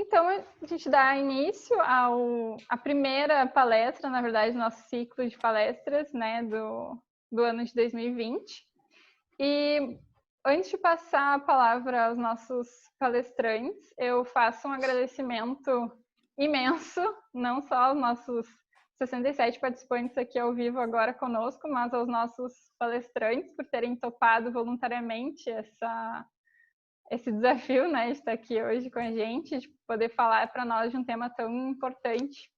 Então, a gente dá início à primeira palestra, na verdade, do nosso ciclo de palestras, né, do ano de 2020. E antes de passar a palavra aos nossos palestrantes, eu faço um agradecimento imenso, não só aos nossos 67 participantes aqui ao vivo agora conosco, mas aos nossos palestrantes por terem topado voluntariamente esse desafio, né, de estar aqui hoje com a gente, de poder falar para nós de um tema tão importante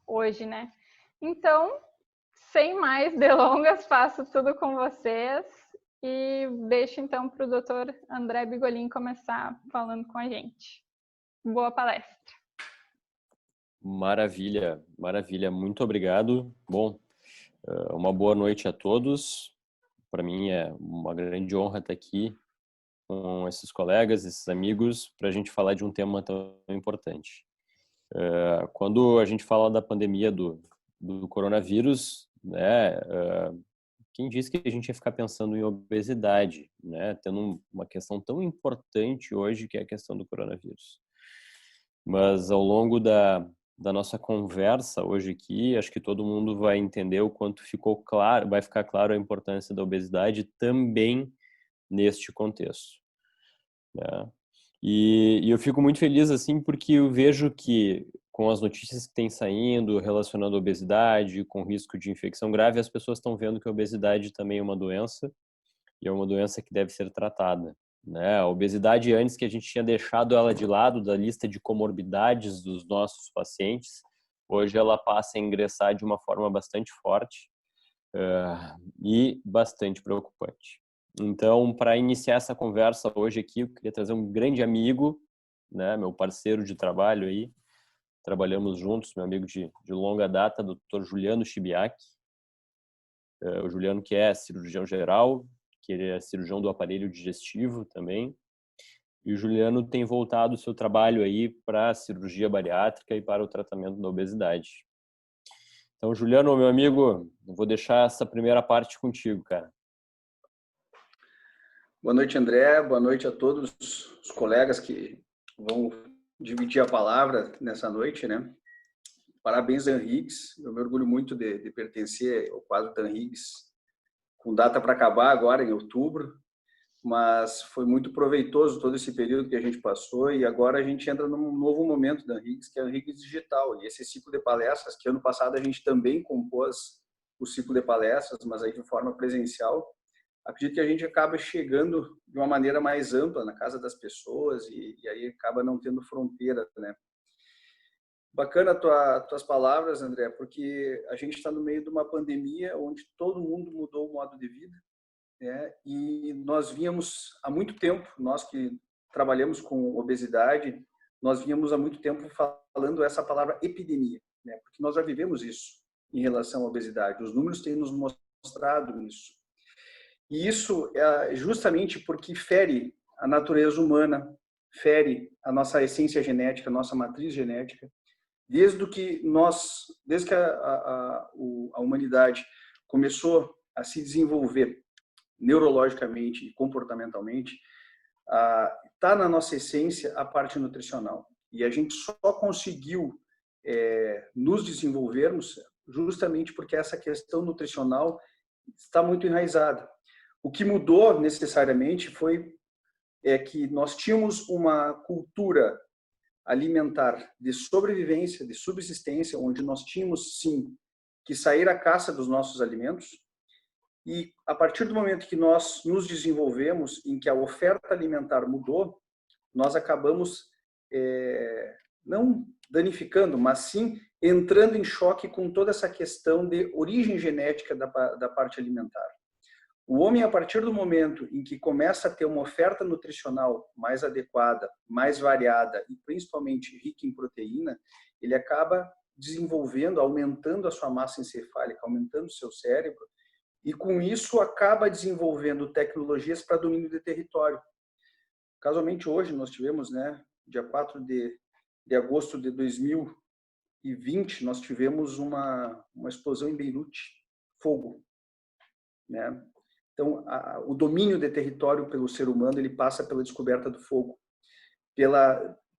hoje, né? Então, sem mais delongas, faço tudo com vocês e deixo então para o Dr. André Bigolin começar falando com a gente. Boa palestra. Maravilha, maravilha. Muito obrigado. Bom, uma boa noite a todos. Para mim é uma grande honra estar aqui com esses colegas, esses amigos, para a gente falar de um tema tão importante. Quando a gente fala da pandemia do coronavírus, né, quem disse que a gente ia ficar pensando em obesidade, né, tendo uma questão tão importante hoje que é a questão do coronavírus. Mas ao longo da nossa conversa hoje aqui, acho que todo mundo vai entender o quanto ficou claro, vai ficar claro a importância da obesidade também neste contexto, né? E eu fico muito feliz assim porque eu vejo que com as notícias que têm saindo relacionando a obesidade com risco de infecção grave, as pessoas estão vendo que a obesidade também é uma doença e é uma doença que deve ser tratada, né? A obesidade, antes que a gente tinha deixado ela de lado da lista de comorbidades dos nossos pacientes, hoje ela passa a ingressar de uma forma bastante forte e bastante preocupante. Então, para iniciar essa conversa hoje aqui, eu queria trazer um grande amigo, né, meu parceiro de trabalho aí, trabalhamos juntos, meu amigo de longa data, Dr. Juliano Chibiak. O Juliano que é cirurgião geral, que ele é cirurgião do aparelho digestivo também. E o Juliano tem voltado o seu trabalho aí para a cirurgia bariátrica e para o tratamento da obesidade. Então, Juliano, meu amigo, eu vou deixar essa primeira parte contigo, cara. Boa noite, André. Boa noite a todos os colegas que vão dividir a palavra nessa noite, né? Parabéns, Dan Higgs. Eu me orgulho muito de pertencer ao quadro Dan Higgs, com data para acabar agora, em outubro. Mas foi muito proveitoso todo esse período que a gente passou e agora a gente entra num novo momento da Higgs, que é o Higgs Digital. E esse ciclo de palestras, que ano passado a gente também compôs o ciclo de palestras, mas aí de forma presencial, acredito que a gente acaba chegando de uma maneira mais ampla na casa das pessoas e aí acaba não tendo fronteira, né? Bacana tuas palavras, André, porque a gente está no meio de uma pandemia onde todo mundo mudou o modo de vida. E nós víamos há muito tempo, nós que trabalhamos com obesidade, nós víamos há muito tempo falando essa palavra epidemia, né? Porque nós já vivemos isso em relação à obesidade, os números têm nos mostrado isso. E isso é justamente porque fere a natureza humana, fere a nossa essência genética, a nossa matriz genética, desde que a humanidade começou a se desenvolver neurologicamente e comportamentalmente, está na nossa essência a parte nutricional. E a gente só conseguiu nos desenvolvermos justamente porque essa questão nutricional está muito enraizada. O que mudou necessariamente foi que nós tínhamos uma cultura alimentar de sobrevivência, de subsistência, onde nós tínhamos, sim, que sair à caça dos nossos alimentos. E a partir do momento que nós nos desenvolvemos, em que a oferta alimentar mudou, nós acabamos não danificando, mas sim entrando em choque com toda essa questão de origem genética da parte alimentar. O homem, a partir do momento em que começa a ter uma oferta nutricional mais adequada, mais variada e principalmente rica em proteína, ele acaba desenvolvendo, aumentando a sua massa encefálica, aumentando o seu cérebro, e com isso acaba desenvolvendo tecnologias para domínio de território. Casualmente hoje nós tivemos, né, dia 4 de agosto de 2020, nós tivemos uma explosão em Beirute, fogo, né? Então, o domínio de território pelo ser humano, ele passa pela descoberta do fogo,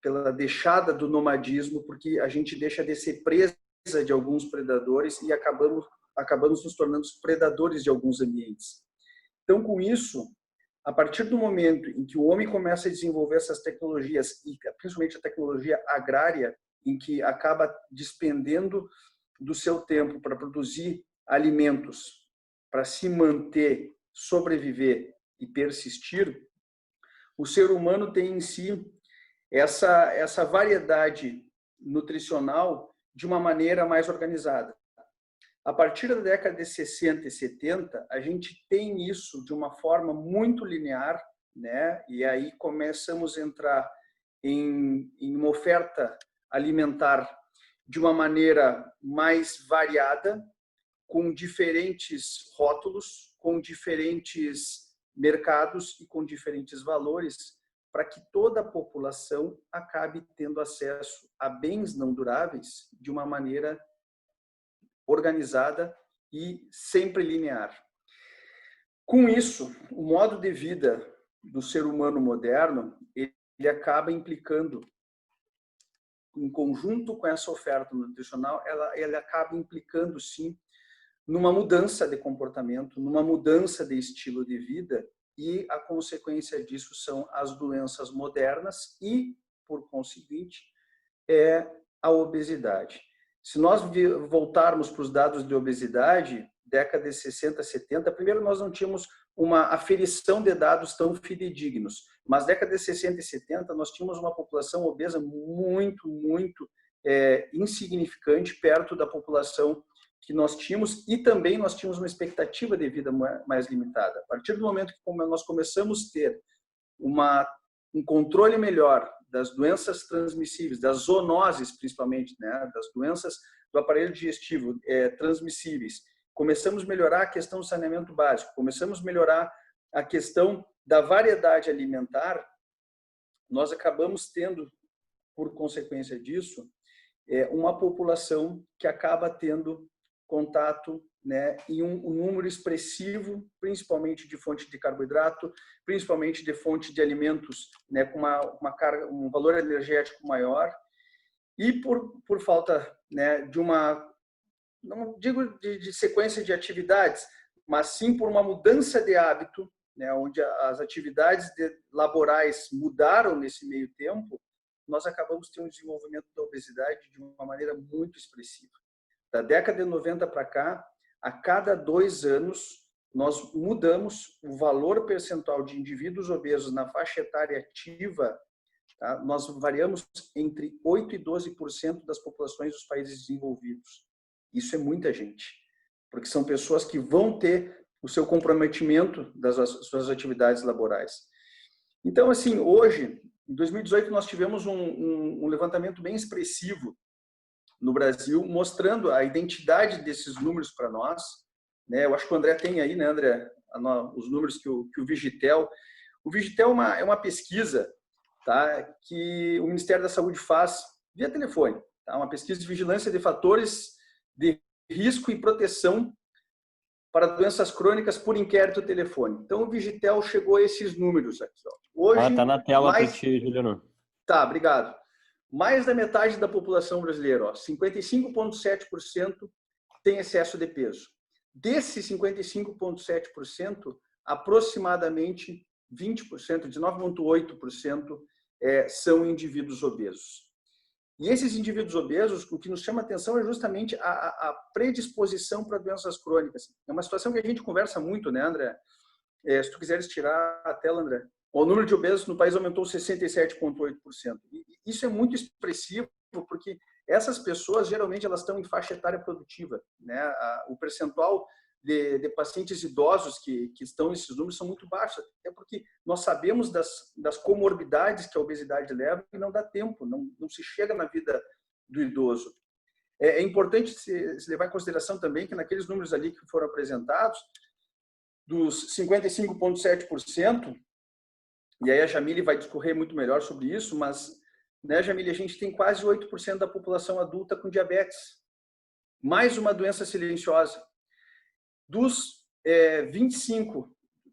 pela deixada do nomadismo, porque a gente deixa de ser presa de alguns predadores e acabamos nos tornando predadores de alguns ambientes. Então, com isso, a partir do momento em que o homem começa a desenvolver essas tecnologias, e principalmente a tecnologia agrária, em que acaba despendendo do seu tempo para produzir alimentos, para se manter, sobreviver e persistir, o ser humano tem em si essa variedade nutricional de uma maneira mais organizada. A partir da década de 60 e 70, a gente tem isso de uma forma muito linear, né? E aí começamos a entrar em uma oferta alimentar de uma maneira mais variada, com diferentes rótulos, com diferentes mercados e com diferentes valores, para que toda a população acabe tendo acesso a bens não duráveis de uma maneira organizada e sempre linear. Com isso, o modo de vida do ser humano moderno, ele acaba implicando, em conjunto com essa oferta nutricional, ele acaba implicando, sim, numa mudança de comportamento, numa mudança de estilo de vida, e a consequência disso são as doenças modernas e, por conseguinte, a obesidade. Se nós voltarmos para os dados de obesidade, década de 60, 70, primeiro nós não tínhamos uma aferição de dados tão fidedignos, mas década de 60 e 70 nós tínhamos uma população obesa muito, muito insignificante perto da população que nós tínhamos, e também nós tínhamos uma expectativa de vida mais limitada. A partir do momento que nós começamos a ter um controle melhor das doenças transmissíveis, das zoonoses principalmente, né, das doenças do aparelho digestivo transmissíveis, começamos a melhorar a questão do saneamento básico, começamos a melhorar a questão da variedade alimentar, nós acabamos tendo, por consequência disso, uma população que acaba tendo contato, né, em um número expressivo, principalmente de fonte de carboidrato, principalmente de fonte de alimentos, né, com uma carga, um valor energético maior, e por falta, né, de não digo de sequência de atividades, mas sim por uma mudança de hábito, né, onde as atividades laborais mudaram nesse meio tempo, nós acabamos tendo um desenvolvimento da obesidade de uma maneira muito expressiva. Da década de 90 para cá, a cada 2 anos, nós mudamos o valor percentual de indivíduos obesos na faixa etária ativa, tá? Nós variamos entre 8% e 12% das populações dos países desenvolvidos. Isso é muita gente, porque são pessoas que vão ter o seu comprometimento das suas atividades laborais. Então, assim, hoje, em 2018, nós tivemos um levantamento bem expressivo no Brasil, mostrando a identidade desses números para nós, né? Eu acho que o André tem aí, né, André, os números que o Vigitel... O Vigitel é uma pesquisa, tá, que o Ministério da Saúde faz via telefone, tá? Uma pesquisa de vigilância de fatores de risco e proteção para doenças crônicas por inquérito telefônico. Então, o Vigitel chegou a esses números aqui. Ó. Hoje, tá na tela para ti, Juliano. Tá, obrigado. Mais da metade da população brasileira, 55,7% tem excesso de peso. Desses 55,7%, aproximadamente 20%, 19,8% são indivíduos obesos. E esses indivíduos obesos, o que nos chama a atenção é justamente a predisposição para doenças crônicas. É uma situação que a gente conversa muito, né, André? Se tu quiseres tirar a tela, André. O número de obesos no país aumentou 67,8%. Isso é muito expressivo, porque essas pessoas, geralmente, elas estão em faixa etária produtiva, né? O percentual de pacientes idosos que estão nesses números são muito baixos, até porque nós sabemos das comorbidades que a obesidade leva e não dá tempo, não se chega na vida do idoso. É importante se levar em consideração também que naqueles números ali que foram apresentados, dos 55,7%, e aí a Jamile vai discorrer muito melhor sobre isso, mas, né, Jamile, a gente tem quase 8% da população adulta com diabetes. Mais uma doença silenciosa. Dos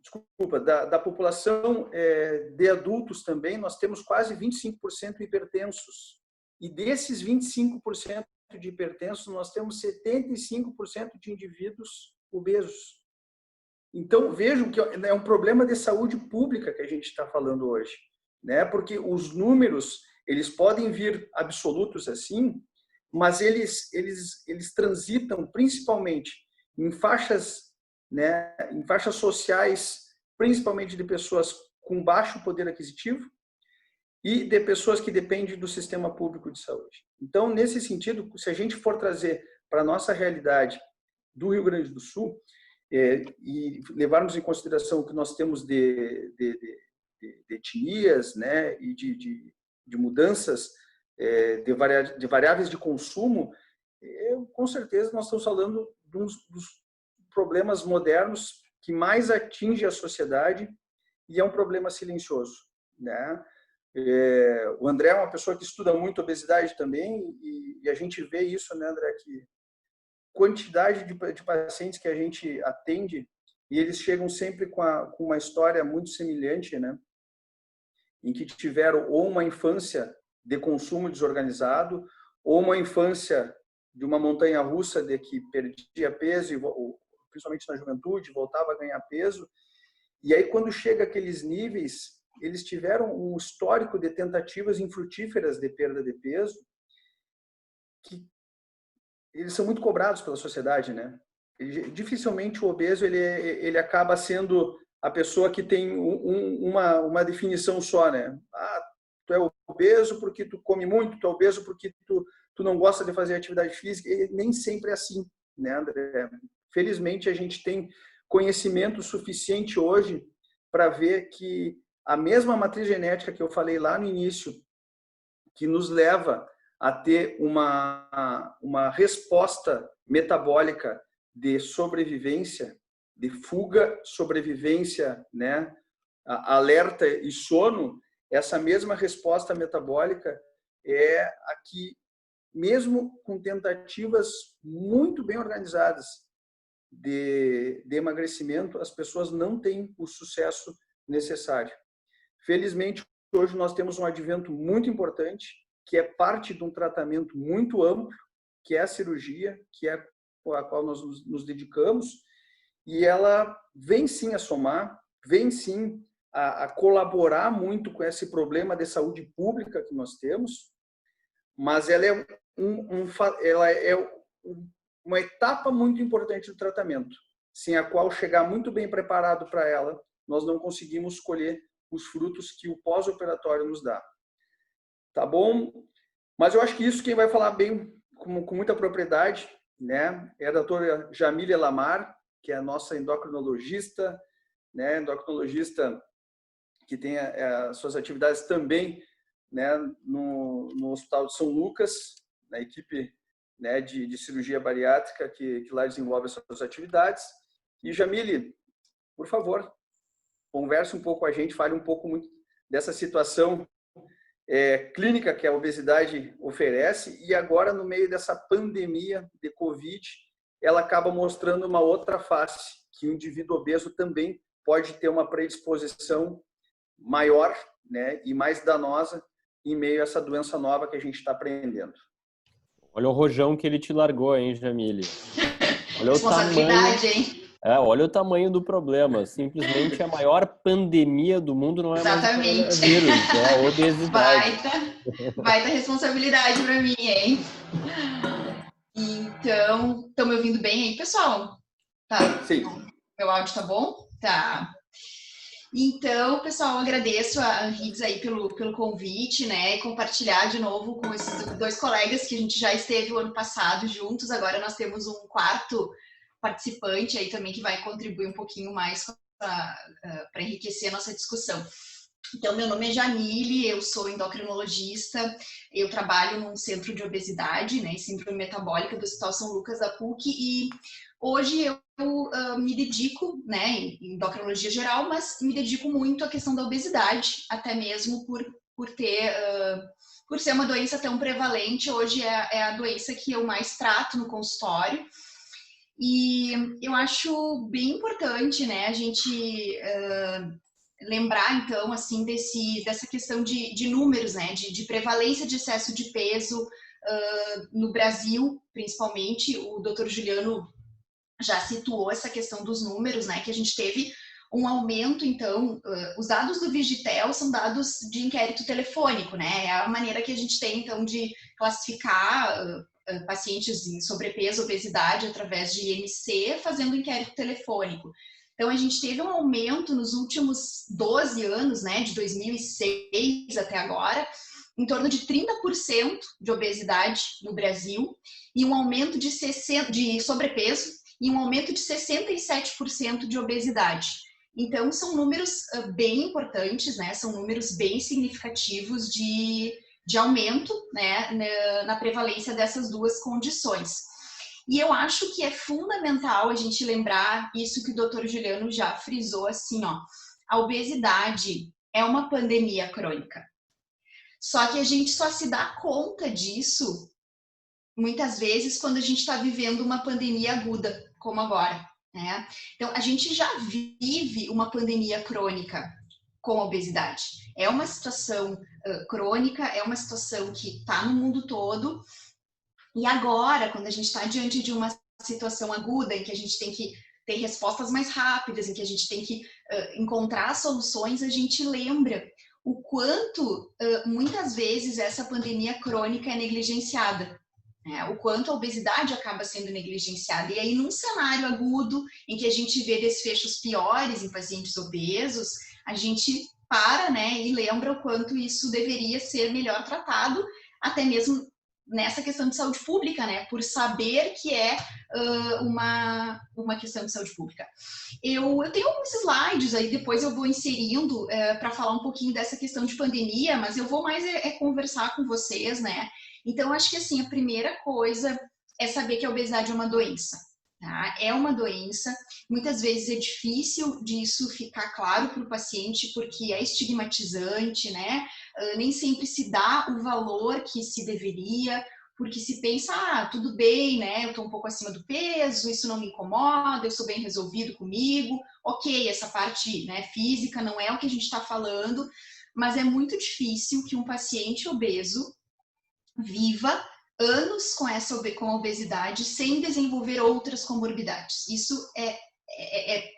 desculpa, da população de adultos também, nós temos quase 25% hipertensos. E desses 25% de hipertensos, nós temos 75% de indivíduos obesos. Então, vejam que é um problema de saúde pública que a gente está falando hoje, né? Porque os números, eles podem vir absolutos assim, mas eles transitam principalmente em faixas, né, em faixas sociais, principalmente de pessoas com baixo poder aquisitivo e de pessoas que dependem do sistema público de saúde. Então, nesse sentido, se a gente for trazer para a nossa realidade do Rio Grande do Sul, e levarmos em consideração o que nós temos de etnias, né, e de mudanças de variáveis de consumo, com certeza nós estamos falando de um dos problemas modernos que mais atinge a sociedade e é um problema silencioso, né? O André é uma pessoa que estuda muito obesidade também e a gente vê isso, né, André, que quantidade de pacientes que a gente atende e eles chegam sempre com uma história muito semelhante, né? Em que tiveram ou uma infância de consumo desorganizado ou uma infância de uma montanha-russa de que perdia peso, principalmente na juventude, voltava a ganhar peso. E aí, quando chega aqueles níveis, eles tiveram um histórico de tentativas infrutíferas de perda de peso que eles são muito cobrados pela sociedade, né? Dificilmente o obeso ele acaba sendo a pessoa que tem uma definição só, né? Tu é obeso porque tu come muito, tu é obeso porque tu não gosta de fazer atividade física. E nem sempre é assim, né, André? Felizmente a gente tem conhecimento suficiente hoje para ver que a mesma matriz genética que eu falei lá no início, que nos leva a ter uma resposta metabólica de sobrevivência, de fuga, sobrevivência, né, alerta e sono, essa mesma resposta metabólica é a que, mesmo com tentativas muito bem organizadas de emagrecimento, as pessoas não têm o sucesso necessário. Felizmente, hoje nós temos um advento muito importante, que é parte de um tratamento muito amplo, que é a cirurgia, que é a qual nós nos dedicamos, e ela vem sim a somar, vem sim a colaborar muito com esse problema de saúde pública que nós temos, mas ela é uma etapa muito importante do tratamento, sem a qual chegar muito bem preparado para ela, nós não conseguimos colher os frutos que o pós-operatório nos dá. Tá bom? Mas eu acho que isso quem vai falar bem, com muita propriedade, né, é a doutora Jamília Lamar, que é a nossa endocrinologista, né, endocrinologista que tem as suas atividades também, né, no Hospital de São Lucas, na equipe, né, de cirurgia bariátrica que lá desenvolve as suas atividades. E Jamília, por favor, converse um pouco com a gente, fale um pouco muito dessa situação clínica que a obesidade oferece e agora, no meio dessa pandemia de Covid, ela acaba mostrando uma outra face, que o indivíduo obeso também pode ter uma predisposição maior, né, e mais danosa em meio a essa doença nova que a gente está aprendendo. Olha o rojão que ele te largou, hein, Jamília? Olha o tamanho, hein? Olha o tamanho do problema. Simplesmente a maior pandemia do mundo não é exatamente mais o coronavírus, é a obesidade. Baita responsabilidade para mim, hein? Então, estão me ouvindo bem aí, pessoal? Tá. Sim. Meu áudio tá bom? Tá. Então, pessoal, agradeço a Higgs aí pelo convite, né? E compartilhar de novo com esses dois colegas que a gente já esteve o ano passado juntos. Agora nós temos um quarto participante aí também que vai contribuir um pouquinho mais para enriquecer a nossa discussão. Então, meu nome é Jamile, eu sou endocrinologista, eu trabalho num centro de obesidade, né, síndrome metabólica do Hospital São Lucas da PUC, e hoje eu me dedico, né, em endocrinologia geral, mas me dedico muito à questão da obesidade, até mesmo por ser uma doença tão prevalente. Hoje é a doença que eu mais trato no consultório. E eu acho bem importante, né, a gente lembrar, então, assim, dessa questão de números, né, de prevalência de excesso de peso no Brasil, principalmente. O Dr. Juliano já situou essa questão dos números, né, que a gente teve um aumento. Então, os dados do Vigitel são dados de inquérito telefônico, né, é a maneira que a gente tem, então, de classificar pacientes em sobrepeso, obesidade, através de IMC, fazendo inquérito telefônico. Então, a gente teve um aumento nos últimos 12 anos, né, de 2006 até agora, em torno de 30% de obesidade no Brasil, e um aumento de sobrepeso, e um aumento de 67% de obesidade. Então, são números bem importantes, né, são números bem significativos de aumento, né, na prevalência dessas duas condições. E eu acho que é fundamental a gente lembrar isso que o Dr. Juliano já frisou, assim, ó, a obesidade é uma pandemia crônica. Só que a gente só se dá conta disso, muitas vezes, quando a gente está vivendo uma pandemia aguda, como agora, né? Então, a gente já vive uma pandemia crônica com a obesidade. É uma situação crônica, é uma situação que está no mundo todo. E agora, quando a gente está diante de uma situação aguda, em que a gente tem que ter respostas mais rápidas, em que a gente tem que encontrar soluções, a gente lembra o quanto, muitas vezes, essa pandemia crônica é negligenciada. O quanto a obesidade acaba sendo negligenciada. E aí, num cenário agudo, em que a gente vê desfechos piores em pacientes obesos, a gente para, né, e lembra o quanto isso deveria ser melhor tratado, até mesmo nessa questão de saúde pública, né, por saber que é uma questão de saúde pública. Eu tenho alguns slides aí, depois eu vou inserindo para falar um pouquinho dessa questão de pandemia, mas eu vou mais conversar com vocês, né. Então, acho que, assim, a primeira coisa é saber que a obesidade é uma doença. Tá? É uma doença, muitas vezes é difícil disso ficar claro para o paciente, porque é estigmatizante, né? Nem sempre se dá o valor que se deveria, porque se pensa, tudo bem, né? Eu estou um pouco acima do peso, isso não me incomoda, eu sou bem resolvido comigo. Ok, essa parte, né, física não é o que a gente está falando, mas é muito difícil que um paciente obeso viva anos com a obesidade sem desenvolver outras comorbidades. Isso é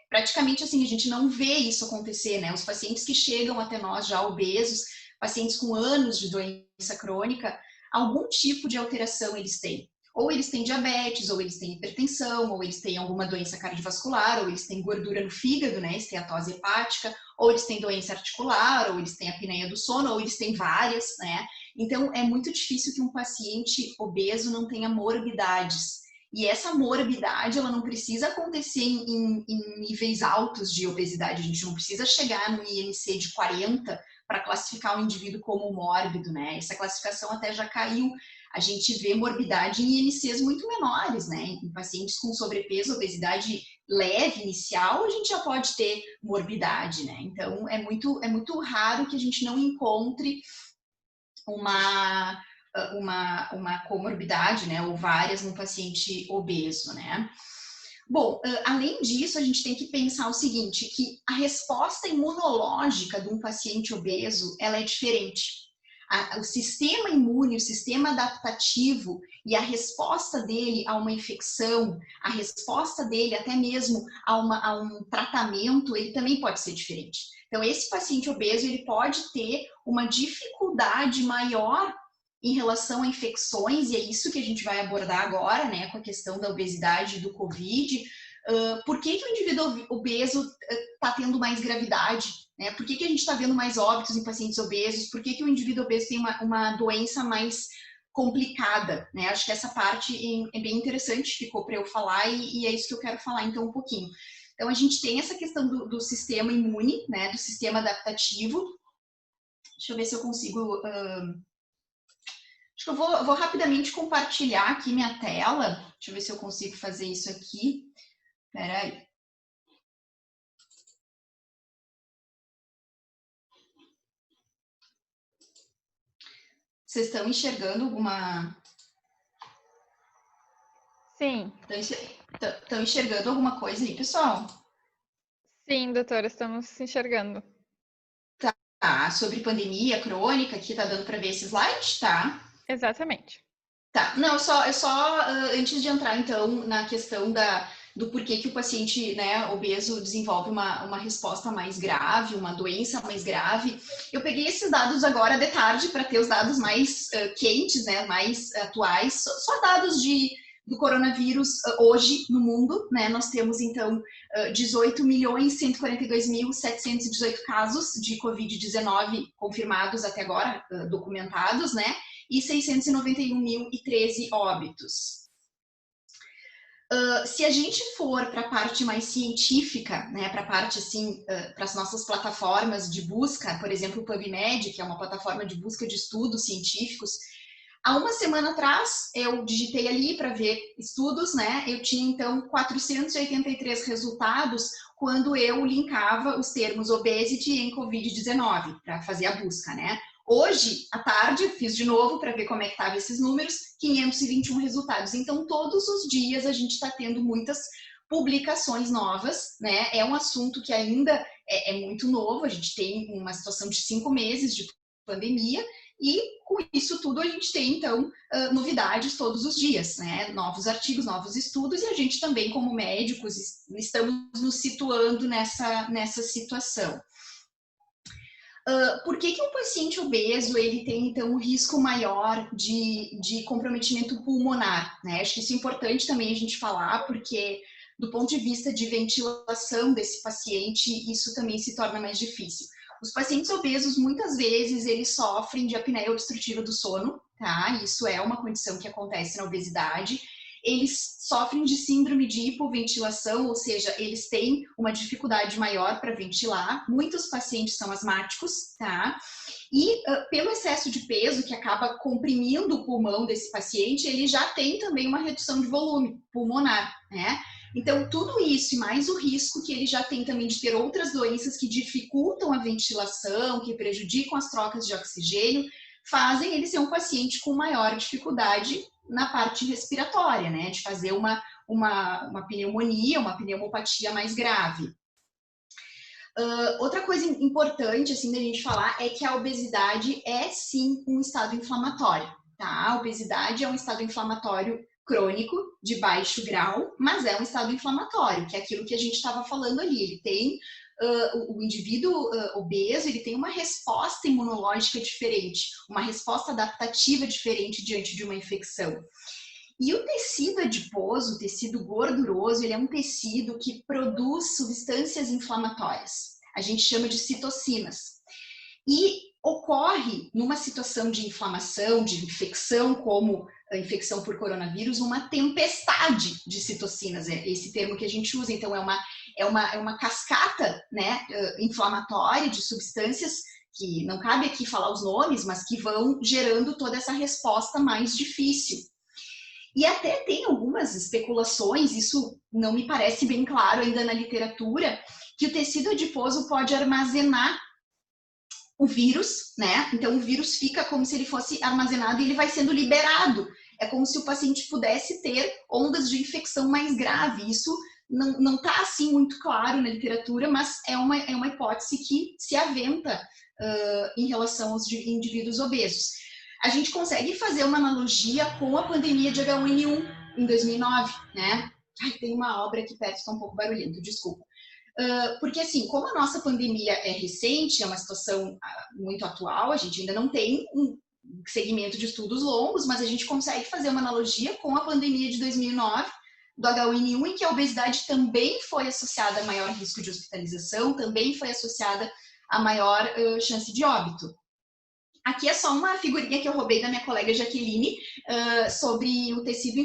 praticamente assim, a gente não vê isso acontecer, né? Os pacientes que chegam até nós já obesos, pacientes com anos de doença crônica, algum tipo de alteração eles têm. Ou eles têm diabetes, ou eles têm hipertensão, ou eles têm alguma doença cardiovascular, ou eles têm gordura no fígado, né, esteatose hepática, ou eles têm doença articular, ou eles têm apneia do sono, ou eles têm várias, né? Então, é muito difícil que um paciente obeso não tenha morbidades. E essa morbidade, ela não precisa acontecer em níveis altos de obesidade. A gente não precisa chegar no IMC de 40 para classificar o indivíduo como mórbido, né? Essa classificação até já caiu. A gente vê morbidade em IMCs muito menores, né? Em pacientes com sobrepeso, obesidade leve, inicial, a gente já pode ter morbidade, né? Então, é muito raro que a gente não encontre uma comorbidade, né, ou várias no paciente obeso, né. Bom, além disso, a gente tem que pensar o seguinte, que a resposta imunológica de um paciente obeso, ela é diferente. O sistema imune, o sistema adaptativo e a resposta dele a uma infecção, a resposta dele até mesmo a um tratamento, ele também pode ser diferente. Então, esse paciente obeso, ele pode ter uma dificuldade maior em relação a infecções, e é isso que a gente vai abordar agora, né, com a questão da obesidade e do Covid. Por que o indivíduo obeso está tendo mais gravidade? Né? Por que a gente está vendo mais óbitos em pacientes obesos? Por que o indivíduo obeso tem uma doença mais complicada? Né? Acho que essa parte é bem interessante, ficou para eu falar, e é isso que eu quero falar então um pouquinho. Então, a gente tem essa questão do sistema imune, né, do sistema adaptativo. Deixa eu ver se eu consigo... Acho que eu vou rapidamente compartilhar aqui minha tela. Deixa eu ver se eu consigo fazer isso aqui. Espera aí. Vocês estão enxergando alguma... Sim. Estão enxergando alguma coisa aí, pessoal? Sim, doutora, estamos enxergando. Tá, sobre pandemia crônica, aqui tá dando para ver esse slide, tá? Exatamente. Tá, não, antes de entrar, então, na questão do porquê que o paciente, né, obeso desenvolve uma resposta mais grave, uma doença mais grave, eu peguei esses dados agora de tarde para ter os dados mais quentes, né, mais atuais, só dados do coronavírus hoje no mundo, né, nós temos, então, 18.142.718 casos de Covid-19 confirmados até agora, documentados, né, e 691.013 óbitos. Se a gente for para a parte mais científica, né, para a parte assim, para as nossas plataformas de busca, por exemplo, o PubMed, que é uma plataforma de busca de estudos científicos, há uma semana atrás eu digitei ali para ver estudos, né? Eu tinha então 483 resultados quando eu linkava os termos obesity em Covid-19 para fazer a busca, né? Hoje, à tarde, eu fiz de novo para ver como é que estavam esses números, 521 resultados. Então, todos os dias a gente está tendo muitas publicações novas, né? É um assunto que ainda é muito novo, a gente tem uma situação de 5 meses de pandemia, e com isso tudo a gente tem, então, novidades todos os dias, né? Novos artigos, novos estudos, e a gente também, como médicos, estamos nos situando nessa situação. Por que um paciente obeso ele tem, então, um risco maior de comprometimento pulmonar, né? Acho que isso é importante também a gente falar, porque do ponto de vista de ventilação desse paciente, isso também se torna mais difícil. Os pacientes obesos, muitas vezes, eles sofrem de apneia obstrutiva do sono, tá? Isso é uma condição que acontece na obesidade. Eles sofrem de síndrome de hipoventilação, ou seja, eles têm uma dificuldade maior para ventilar. Muitos pacientes são asmáticos, tá? E pelo excesso de peso, que acaba comprimindo o pulmão desse paciente, ele já tem também uma redução de volume pulmonar, né? Então, tudo isso e mais o risco que ele já tem também de ter outras doenças que dificultam a ventilação, que prejudicam as trocas de oxigênio, fazem ele ser um paciente com maior dificuldade na parte respiratória, né? De fazer uma pneumonia, uma pneumopatia mais grave. Outra coisa importante, assim, da gente falar é que a obesidade é, sim, um estado inflamatório, tá? A obesidade é um estado inflamatório crônico, de baixo grau, mas é um estado inflamatório, que é aquilo que a gente estava falando ali. Ele tem, o indivíduo obeso, ele tem uma resposta imunológica diferente, uma resposta adaptativa diferente diante de uma infecção. E o tecido adiposo, o tecido gorduroso, ele é um tecido que produz substâncias inflamatórias. A gente chama de citocinas. E ocorre numa situação de inflamação, de infecção, como a infecção por coronavírus, uma tempestade de citocinas. É esse termo que a gente usa. Então, é uma cascata, né, inflamatória de substâncias que não cabe aqui falar os nomes, mas que vão gerando toda essa resposta mais difícil. E até tem algumas especulações, isso não me parece bem claro ainda na literatura, que o tecido adiposo pode armazenar o vírus, né? Então o vírus fica como se ele fosse armazenado e ele vai sendo liberado. É como se o paciente pudesse ter ondas de infecção mais grave. Isso não está assim muito claro na literatura, mas é uma hipótese que se aventa em relação aos indivíduos obesos. A gente consegue fazer uma analogia com a pandemia de H1N1 em 2009, né? Ai, tem uma obra aqui perto, está um pouco barulhento, desculpa. Porque assim, como a nossa pandemia é recente, é uma situação muito atual, a gente ainda não tem um segmento de estudos longos, mas a gente consegue fazer uma analogia com a pandemia de 2009, do H1N1, em que a obesidade também foi associada a maior risco de hospitalização, também foi associada a maior chance de óbito. Aqui é só uma figurinha que eu roubei da minha colega Jaqueline sobre o tecido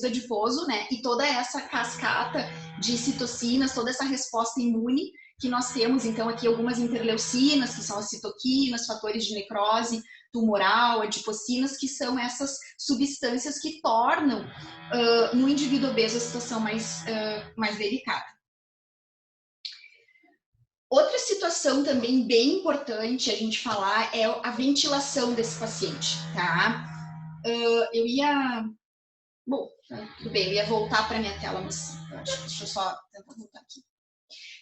adiposo, né? E toda essa cascata de citocinas, toda essa resposta imune que nós temos, então, aqui algumas interleucinas, que são as citoquinas, fatores de necrose tumoral, adipocinas, que são essas substâncias que tornam no indivíduo obeso a situação mais delicada. Outra situação também bem importante a gente falar é a ventilação desse paciente, tá? Eu ia Bom, tudo bem, eu ia voltar para minha tela, mas deixa eu só tentar voltar aqui.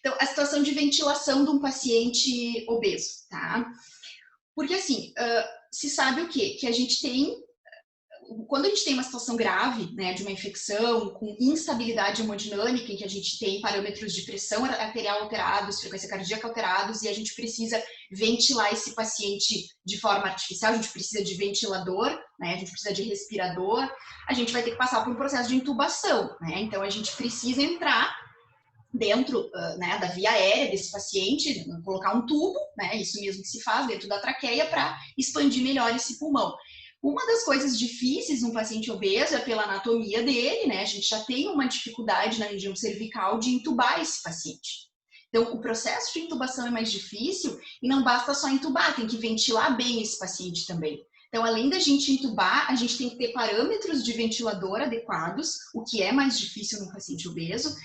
Então, a situação de ventilação de um paciente obeso, tá? Porque, assim, se sabe o quê? Que a gente tem, quando a gente tem uma situação grave, né, de uma infecção, com instabilidade hemodinâmica, em que a gente tem parâmetros de pressão arterial alterados, frequência cardíaca alterados, e a gente precisa ventilar esse paciente de forma artificial, a gente precisa de ventilador, né, a gente precisa de respirador, a gente vai ter que passar por um processo de intubação, né, então a gente precisa entrar dentro, né, da via aérea desse paciente, colocar um tubo, né, isso mesmo que se faz dentro da traqueia para expandir melhor esse pulmão. Uma das coisas difíceis num paciente obeso é pela anatomia dele, né? A gente já tem uma dificuldade na região cervical de intubar esse paciente. Então, o processo de intubação é mais difícil e não basta só intubar, tem que ventilar bem esse paciente também. Então, além da gente intubar, a gente tem que ter parâmetros de ventilador adequados, o que é mais difícil num paciente obeso.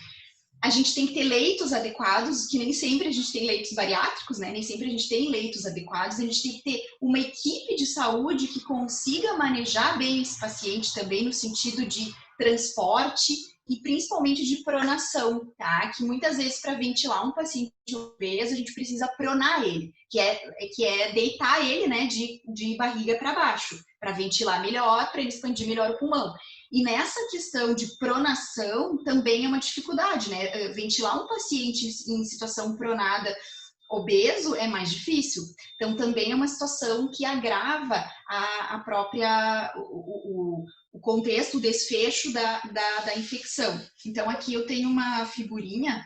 A gente tem que ter leitos adequados, que nem sempre a gente tem leitos bariátricos, né? Nem sempre a gente tem leitos adequados. A gente tem que ter uma equipe de saúde que consiga manejar bem esse paciente também no sentido de transporte e principalmente de pronação, tá? Que muitas vezes para ventilar um paciente obeso a gente precisa pronar ele, que é deitar ele, né, de barriga para baixo, para ventilar melhor, para ele expandir melhor o pulmão. E nessa questão de pronação também é uma dificuldade, né? Ventilar um paciente em situação pronada obeso é mais difícil. Então também é uma situação que agrava a própria o contexto, o desfecho da infecção. Então aqui eu tenho uma figurinha.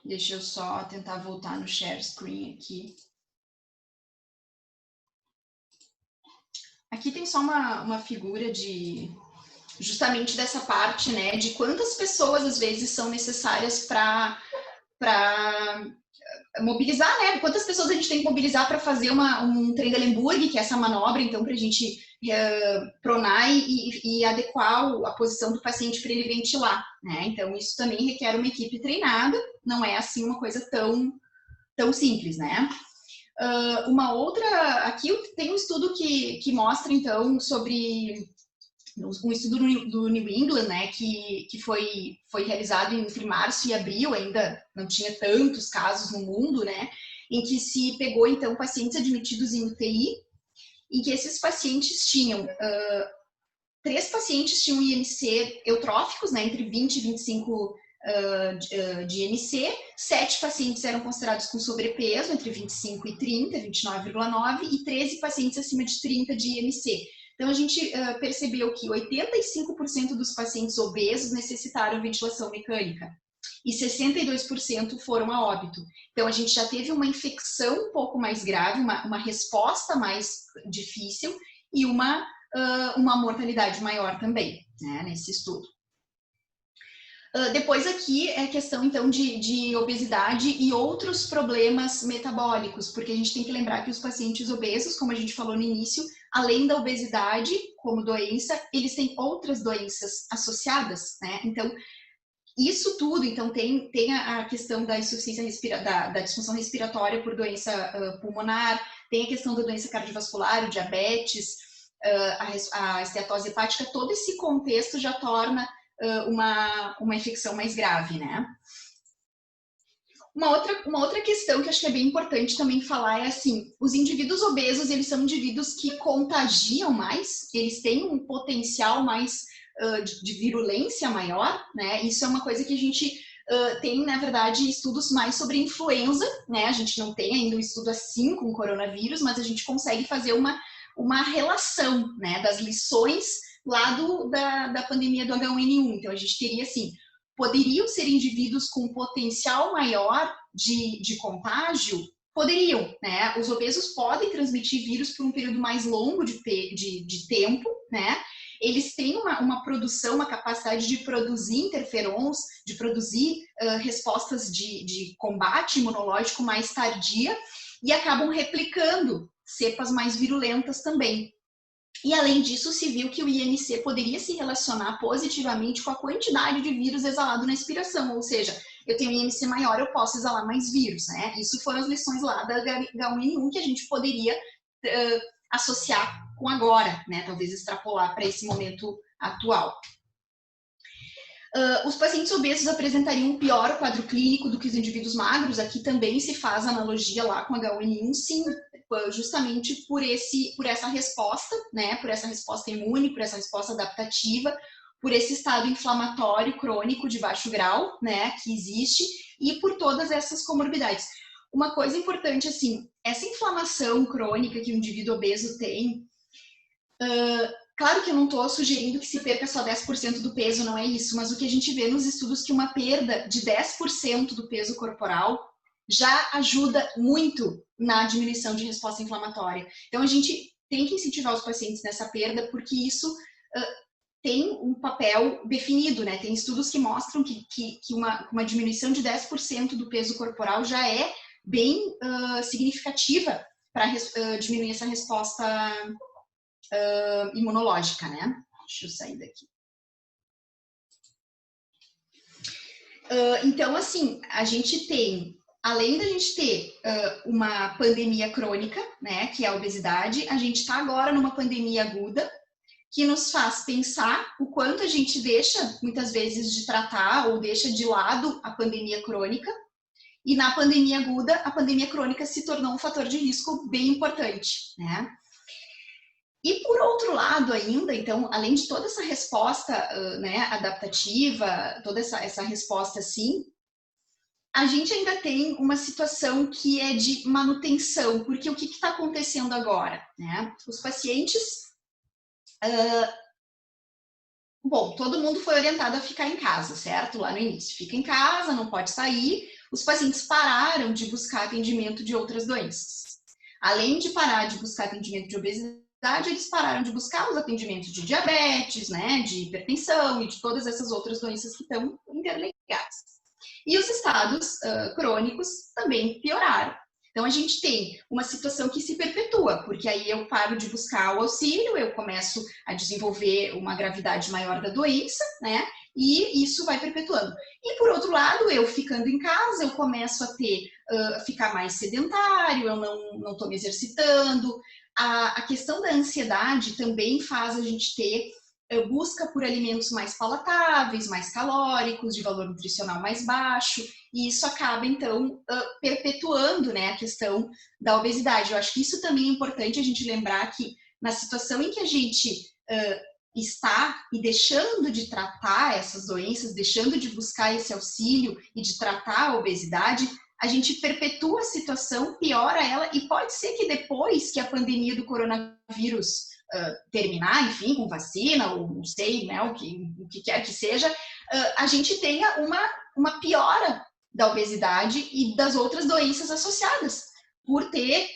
Deixa eu só tentar voltar no share screen aqui. Aqui tem só uma figura de justamente dessa parte, né, de quantas pessoas às vezes são necessárias para mobilizar, né? Quantas pessoas a gente tem que mobilizar para fazer um Trendelenburg, que é essa manobra, então, para a gente pronar e adequar a posição do paciente para ele ventilar, né? Então, isso também requer uma equipe treinada, não é assim uma coisa tão simples, né? Uma outra, aqui tem um estudo que mostra, então, sobre um estudo do New England, né, que foi realizado entre março e abril, ainda não tinha tantos casos no mundo, né, em que se pegou, então, pacientes admitidos em UTI, em que esses pacientes tinham, 3 pacientes tinham IMC eutróficos, né, entre 20 e 25 de IMC, 7 pacientes eram considerados com sobrepeso, entre 25 e 30, 29,9, e 13 pacientes acima de 30 de IMC. Então, a gente percebeu que 85% dos pacientes obesos necessitaram ventilação mecânica e 62% foram a óbito. Então, a gente já teve uma infecção um pouco mais grave, uma resposta mais difícil e uma mortalidade maior também, né, nesse estudo. Depois aqui é questão, então, de obesidade e outros problemas metabólicos, porque a gente tem que lembrar que os pacientes obesos, como a gente falou no início, além da obesidade como doença, eles têm outras doenças associadas, né? Então, isso tudo, então, tem a questão da insuficiência da disfunção respiratória por doença pulmonar, tem a questão da doença cardiovascular, o diabetes, a esteatose hepática, todo esse contexto já torna uma infecção mais grave, né? Uma outra questão que acho que é bem importante também falar é assim, os indivíduos obesos, eles são indivíduos que contagiam mais, eles têm um potencial mais de virulência maior, né? Isso é uma coisa que a gente tem, na verdade, estudos mais sobre influenza, né? A gente não tem ainda um estudo assim com o coronavírus, mas a gente consegue fazer uma relação, né, das lições lá da pandemia do H1N1. Então, a gente teria, assim, poderiam ser indivíduos com potencial maior de contágio? Poderiam, né? Os obesos podem transmitir vírus por um período mais longo de tempo, né? Eles têm uma produção, uma capacidade de produzir interferons, de produzir respostas de combate imunológico mais tardia e acabam replicando cepas mais virulentas também. E, além disso, se viu que o IMC poderia se relacionar positivamente com a quantidade de vírus exalado na expiração, ou seja, eu tenho um IMC maior, eu posso exalar mais vírus, né? Isso foram as lições lá da H1N1 que a gente poderia associar com agora, né? Talvez extrapolar para esse momento atual. Os pacientes obesos apresentariam um pior quadro clínico do que os indivíduos magros. Aqui também se faz analogia lá com H1N1, sim, justamente por essa resposta, né? Por essa resposta imune, por essa resposta adaptativa, por esse estado inflamatório crônico de baixo grau, né? Que existe, e por todas essas comorbidades. Uma coisa importante, assim, essa inflamação crônica que o indivíduo obeso tem, claro que eu não estou sugerindo que se perca só 10% do peso, não é isso, mas o que a gente vê nos estudos é que uma perda de 10% do peso corporal já ajuda muito na diminuição de resposta inflamatória. Então, a gente tem que incentivar os pacientes nessa perda, porque isso tem um papel definido, né? Tem estudos que mostram que uma diminuição de 10% do peso corporal já é bem significativa para diminuir essa resposta imunológica, né? Deixa eu sair daqui. Então, assim, a gente tem, além da gente ter uma pandemia crônica, né, que é a obesidade, a gente está agora numa pandemia aguda, que nos faz pensar o quanto a gente deixa, muitas vezes, de tratar ou deixa de lado a pandemia crônica. E na pandemia aguda, a pandemia crônica se tornou um fator de risco bem importante, né? E por outro lado ainda, então, além de toda essa resposta né, adaptativa, toda essa resposta assim, a gente ainda tem uma situação que é de manutenção, porque o que está acontecendo agora? Né? Os pacientes... bom, todo mundo foi orientado a ficar em casa, certo? Lá no início, fica em casa, não pode sair. Os pacientes pararam de buscar atendimento de outras doenças. Além de parar de buscar atendimento de obesidade, eles pararam de buscar os atendimentos de diabetes, né, de hipertensão e de todas essas outras doenças que estão interligadas. E os estados crônicos também pioraram. Então, a gente tem uma situação que se perpetua, porque aí eu paro de buscar o auxílio, eu começo a desenvolver uma gravidade maior da doença, né? E isso vai perpetuando. E, por outro lado, eu ficando em casa, eu começo a ficar mais sedentário, eu não estou me exercitando. A questão da ansiedade também faz a gente ter busca por alimentos mais palatáveis, mais calóricos, de valor nutricional mais baixo, e isso acaba, então, perpetuando, né, a questão da obesidade. Eu acho que isso também é importante a gente lembrar que, na situação em que a gente está e deixando de tratar essas doenças, deixando de buscar esse auxílio e de tratar a obesidade, a gente perpetua a situação, piora ela, e pode ser que depois que a pandemia do coronavírus terminar, enfim, com vacina, ou não sei, né, o que quer que seja, a gente tenha uma piora da obesidade e das outras doenças associadas, por ter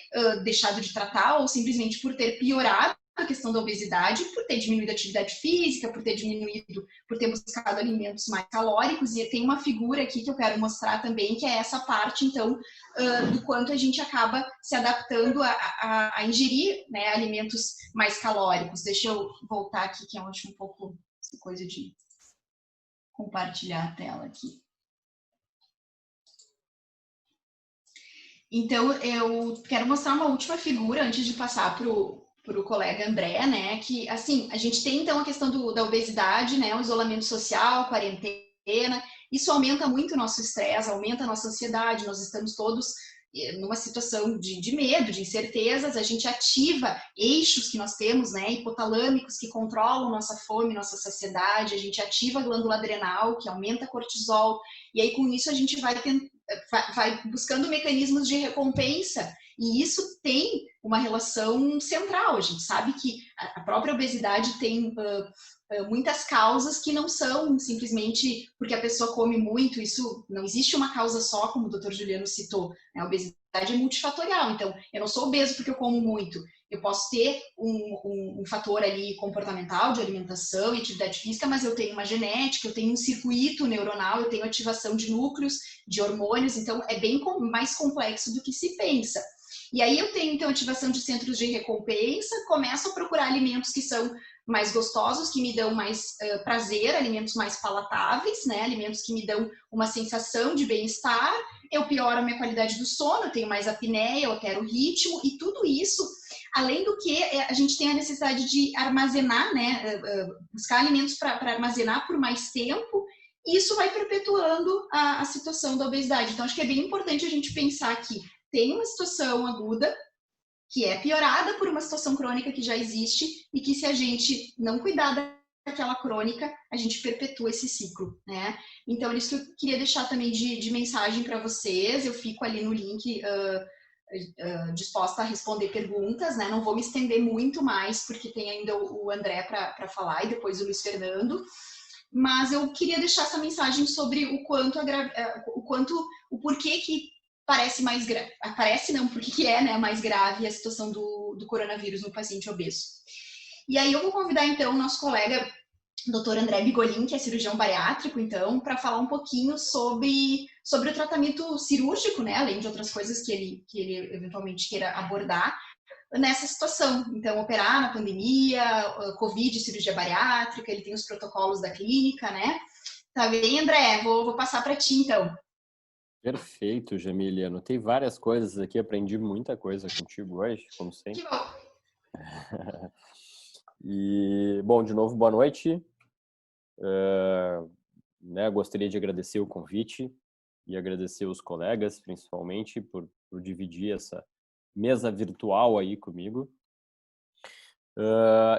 deixado de tratar ou simplesmente por ter piorado a questão da obesidade, por ter diminuído a atividade física, por ter buscado alimentos mais calóricos. E tem uma figura aqui que eu quero mostrar também, que é essa parte, então, do quanto a gente acaba se adaptando a ingerir, né, alimentos mais calóricos. Deixa eu voltar aqui, que eu acho um pouco essa coisa de compartilhar a tela aqui. Então, eu quero mostrar uma última figura antes de passar para o colega André, né, que, assim, a gente tem, então, a questão da obesidade, né, o isolamento social, a quarentena, isso aumenta muito o nosso estresse, aumenta a nossa ansiedade, nós estamos todos numa situação de medo, de incertezas, a gente ativa eixos que nós temos, né, hipotalâmicos, que controlam nossa fome, nossa saciedade, a gente ativa a glândula adrenal, que aumenta cortisol, e aí com isso a gente vai buscando mecanismos de recompensa, e isso tem uma relação central. A gente sabe que a própria obesidade tem muitas causas que não são simplesmente porque a pessoa come muito. Isso não existe uma causa só, como o Dr. Juliano citou. A obesidade é multifatorial, então eu não sou obeso porque eu como muito. Eu posso ter um fator ali comportamental, de alimentação e atividade física, mas eu tenho uma genética, eu tenho um circuito neuronal, eu tenho ativação de núcleos, de hormônios, então é bem mais complexo do que se pensa. E aí eu tenho, então, ativação de centros de recompensa, começo a procurar alimentos que são mais gostosos, que me dão mais prazer, alimentos mais palatáveis, né? Alimentos que me dão uma sensação de bem-estar, eu pioro a minha qualidade do sono, eu tenho mais apneia, eu altero o ritmo, e tudo isso Além do que, a gente tem a necessidade de armazenar, né, buscar alimentos para armazenar por mais tempo, e isso vai perpetuando a situação da obesidade. Então, acho que é bem importante a gente pensar que tem uma situação aguda, que é piorada por uma situação crônica que já existe, e que se a gente não cuidar daquela crônica, a gente perpetua esse ciclo, né? Então, é isso que eu queria deixar também de mensagem para vocês. Eu fico ali no link disposta a responder perguntas, né? Não vou me estender muito mais, porque tem ainda o André para falar e depois o Luiz Fernando. Mas eu queria deixar essa mensagem sobre o porquê que parece mais grave. Parece não, porque que é, né, mais grave a situação do coronavírus no paciente obeso. E aí eu vou convidar, então, o nosso colega, Dr. André Bigolin, que é cirurgião bariátrico, então, para falar um pouquinho sobre o tratamento cirúrgico, né, além de outras coisas que ele eventualmente queira abordar nessa situação. Então, operar na pandemia, Covid, cirurgia bariátrica, ele tem os protocolos da clínica, né? Tá bem, André? Vou passar para ti, então. Perfeito, Jamile. Anotei várias coisas aqui, aprendi muita coisa contigo hoje, como sempre. Que bom. E, bom, de novo, boa noite. Gostaria de agradecer o convite e agradecer os colegas, principalmente, por dividir essa mesa virtual aí comigo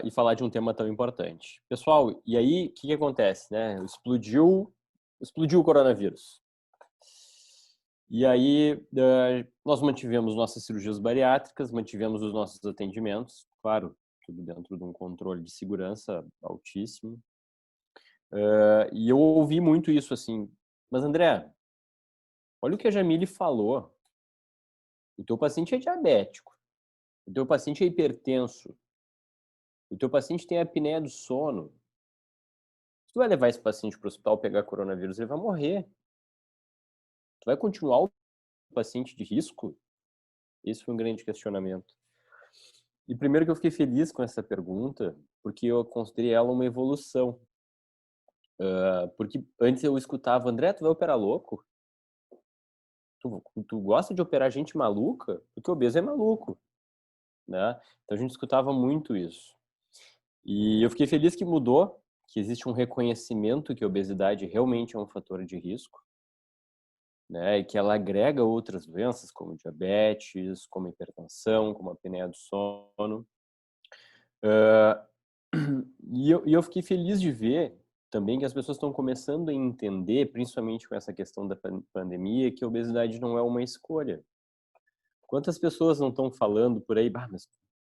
e falar de um tema tão importante. Pessoal, e aí, o que acontece, né? Explodiu o coronavírus. E aí, nós mantivemos nossas cirurgias bariátricas, mantivemos os nossos atendimentos, claro, tudo dentro de um controle de segurança altíssimo. E eu ouvi muito isso assim, mas André, olha o que a Jamile falou. O teu paciente é diabético, o teu paciente é hipertenso, o teu paciente tem apneia do sono. Se tu vai levar esse paciente para o hospital pegar coronavírus, ele vai morrer. Tu vai continuar o paciente de risco? Esse foi um grande questionamento. E primeiro que eu fiquei feliz com essa pergunta, porque eu considerei ela uma evolução. Porque antes eu escutava, André, tu vai operar louco? Tu gosta de operar gente maluca? Porque o obeso é maluco, né? Então a gente escutava muito isso. E eu fiquei feliz que mudou, que existe um reconhecimento que a obesidade realmente é um fator de risco, né? E que ela agrega outras doenças como diabetes, como hipertensão, como apneia do sono. E eu fiquei feliz de ver também que as pessoas estão começando a entender, principalmente com essa questão da pandemia, que a obesidade não é uma escolha. Quantas pessoas não estão falando por aí, mas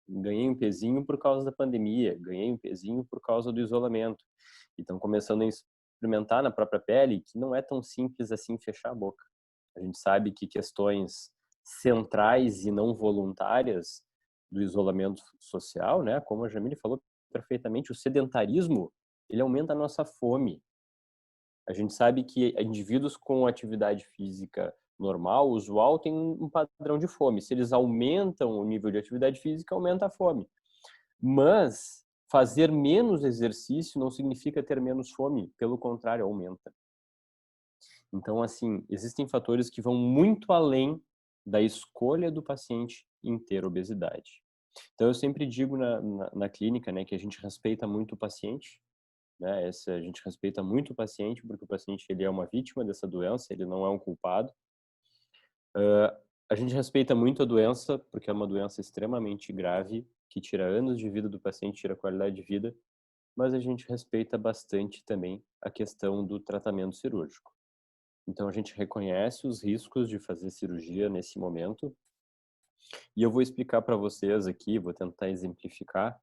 ganhei um pezinho por causa da pandemia, ganhei um pezinho por causa do isolamento. E estão começando a experimentar na própria pele que não é tão simples assim fechar a boca. A gente sabe que questões centrais e não voluntárias do isolamento social, né, como a Jamile falou perfeitamente, o sedentarismo, ele aumenta a nossa fome. A gente sabe que indivíduos com atividade física normal, usual, têm um padrão de fome. Se eles aumentam o nível de atividade física, aumenta a fome. Mas fazer menos exercício não significa ter menos fome, pelo contrário, aumenta. Então, assim, existem fatores que vão muito além da escolha do paciente em ter obesidade. Então, eu sempre digo na clínica, né, que a gente respeita muito o paciente, né? A gente respeita muito o paciente, porque o paciente ele é uma vítima dessa doença, ele não é um culpado. A gente respeita muito a doença, porque é uma doença extremamente grave, que tira anos de vida do paciente, tira a qualidade de vida, mas a gente respeita bastante também a questão do tratamento cirúrgico. Então, a gente reconhece os riscos de fazer cirurgia nesse momento, e eu vou explicar para vocês aqui, vou tentar exemplificar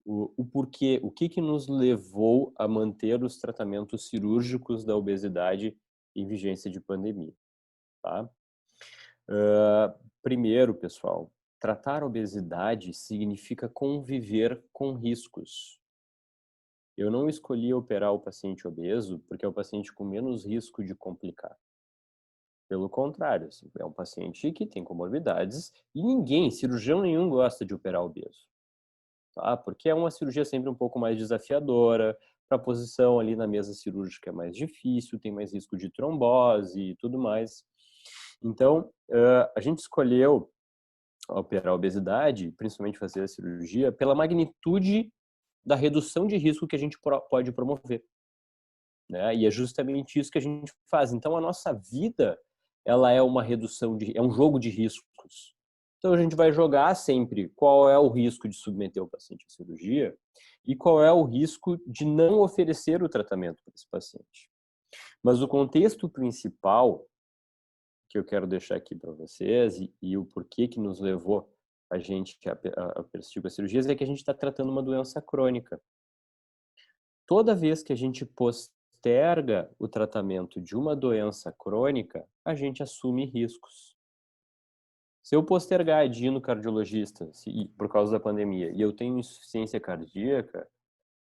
o porquê, o que nos levou a manter os tratamentos cirúrgicos da obesidade em vigência de pandemia, tá? Primeiro, pessoal, tratar a obesidade significa conviver com riscos. Eu não escolhi operar o paciente obeso porque é o paciente com menos risco de complicar. Pelo contrário, assim, é um paciente que tem comorbidades e ninguém, cirurgião nenhum, gosta de operar obeso. Tá? Porque é uma cirurgia sempre um pouco mais desafiadora, para a posição ali na mesa cirúrgica é mais difícil, tem mais risco de trombose e tudo mais. Então, a gente escolheu operar a obesidade, principalmente fazer a cirurgia, pela magnitude da redução de risco que a gente pode promover, né? E é justamente isso que a gente faz. Então, a nossa vida, ela é uma redução é um jogo de riscos. Então, a gente vai jogar sempre qual é o risco de submeter o paciente à cirurgia e qual é o risco de não oferecer o tratamento para esse paciente. Mas o contexto principal que eu quero deixar aqui para vocês e o porquê que nos levou a gente a persistir com as cirurgias é que a gente está tratando uma doença crônica. Toda vez que a gente posterga o tratamento de uma doença crônica, a gente assume riscos. Se eu postergar de ir no cardiologista por causa da pandemia e eu tenho insuficiência cardíaca,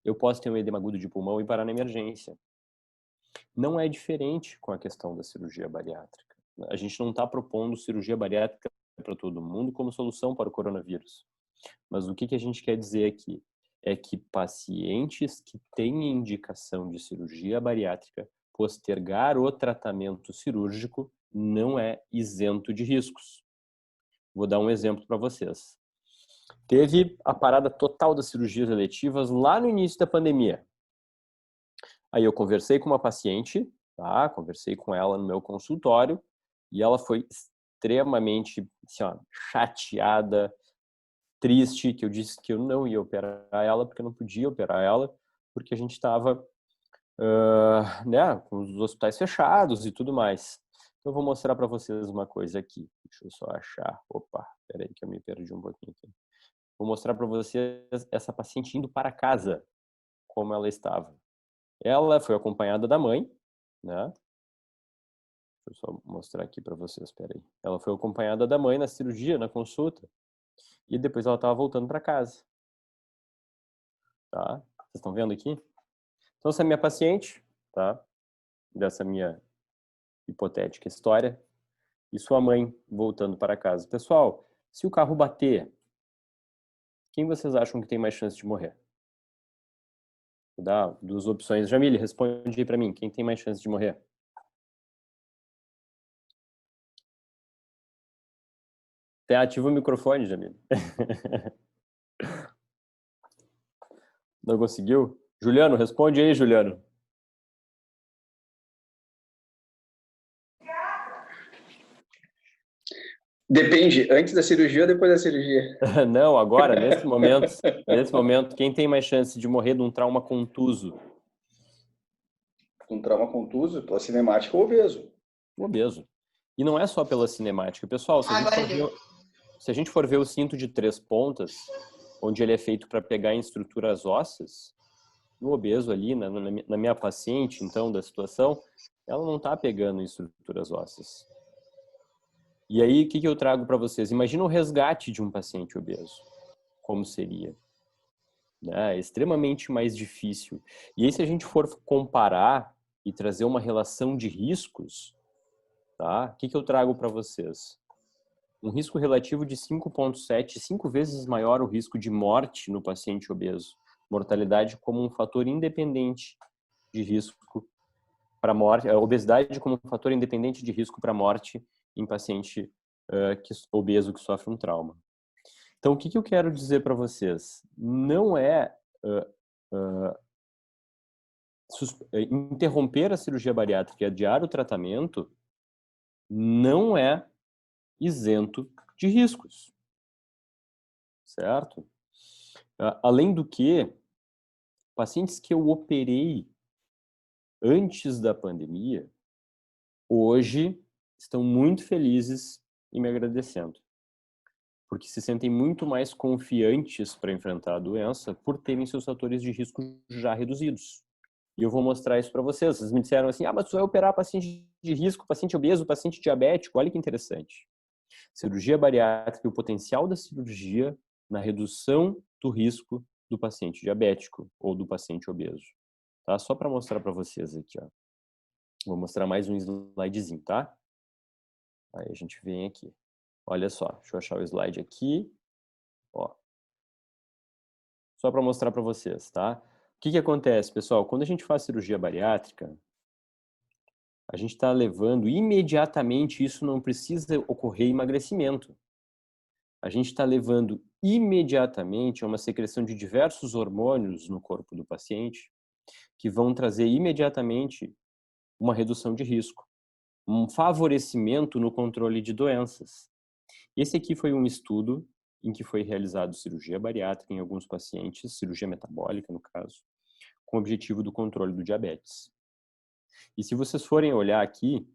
eu posso ter um edema agudo de pulmão e parar na emergência. Não é diferente com a questão da cirurgia bariátrica. A gente não está propondo cirurgia bariátrica para todo mundo como solução para o coronavírus. Mas o que a gente quer dizer aqui é que pacientes que têm indicação de cirurgia bariátrica, postergar o tratamento cirúrgico não é isento de riscos. Vou dar um exemplo para vocês. Teve a parada total das cirurgias eletivas lá no início da pandemia. Aí eu conversei com uma paciente, tá? Conversei com ela no meu consultório e ela foi extremamente assim, ó, chateada, triste, que eu disse que eu não ia operar ela, porque eu não podia operar ela, porque a gente estava né, com os hospitais fechados e tudo mais. Então eu vou mostrar para vocês uma coisa aqui. Deixa eu só achar. Opa, peraí que eu me perdi um pouquinho aqui. Vou mostrar para vocês essa paciente indo para casa, como ela estava. Ela foi acompanhada da mãe, né? Deixa eu só mostrar aqui para vocês, peraí. Ela foi acompanhada da mãe na cirurgia, na consulta. E depois ela estava voltando para casa. Tá? Vocês estão vendo aqui? Então, essa é a minha paciente, tá? Dessa minha hipotética história. E sua mãe voltando para casa. Pessoal, se o carro bater, quem vocês acham que tem mais chance de morrer? Vou dar duas opções. Jamile, responde aí para mim. Quem tem mais chance de morrer? Até ativa o microfone, Jamile. Não conseguiu? Juliano, responde aí, Juliano. Depende, antes da cirurgia ou depois da cirurgia? Não, agora, nesse momento, quem tem mais chance de morrer de um trauma contuso? Um trauma contuso, pela cinemática ou obeso. O obeso. E não é só pela cinemática. Pessoal, se a gente for ver o cinto de 3 pontas, onde ele é feito para pegar em estruturas ósseas, no obeso ali, na minha paciente, então, da situação, ela não está pegando em estruturas ósseas. E aí, o que eu trago para vocês? Imagina o resgate de um paciente obeso. Como seria? É extremamente mais difícil. E aí, se a gente for comparar e trazer uma relação de riscos, tá? O que eu trago para vocês? Um risco relativo de 5,7, 5 vezes maior o risco de morte no paciente obeso. Mortalidade como um fator independente de risco para morte, a obesidade como um fator independente de risco para morte em paciente obeso que sofre um trauma. Então, o que eu quero dizer para vocês? Não é interromper a cirurgia bariátrica e adiar o tratamento não é isento de riscos, certo? Além do que, pacientes que eu operei antes da pandemia, hoje estão muito felizes e me agradecendo, porque se sentem muito mais confiantes para enfrentar a doença por terem seus fatores de risco já reduzidos. E eu vou mostrar isso para vocês. Vocês me disseram assim, mas tu vai operar paciente de risco, paciente obeso, paciente diabético. Olha que interessante. Cirurgia bariátrica e o potencial da cirurgia na redução do risco do paciente diabético ou do paciente obeso. Tá? Só para mostrar para vocês aqui, ó. Vou mostrar mais um slidezinho, tá? Aí a gente vem aqui. Olha só, deixa eu achar o slide aqui. Ó. Só para mostrar para vocês, tá? O que acontece, pessoal? Quando a gente faz cirurgia bariátrica, a gente está levando imediatamente, isso não precisa ocorrer emagrecimento. a gente está levando imediatamente a uma secreção de diversos hormônios no corpo do paciente que vão trazer imediatamente uma redução de risco, um favorecimento no controle de doenças. Esse aqui foi um estudo em que foi realizado cirurgia bariátrica em alguns pacientes, cirurgia metabólica no caso, com o objetivo do controle do diabetes. E se vocês forem olhar aqui,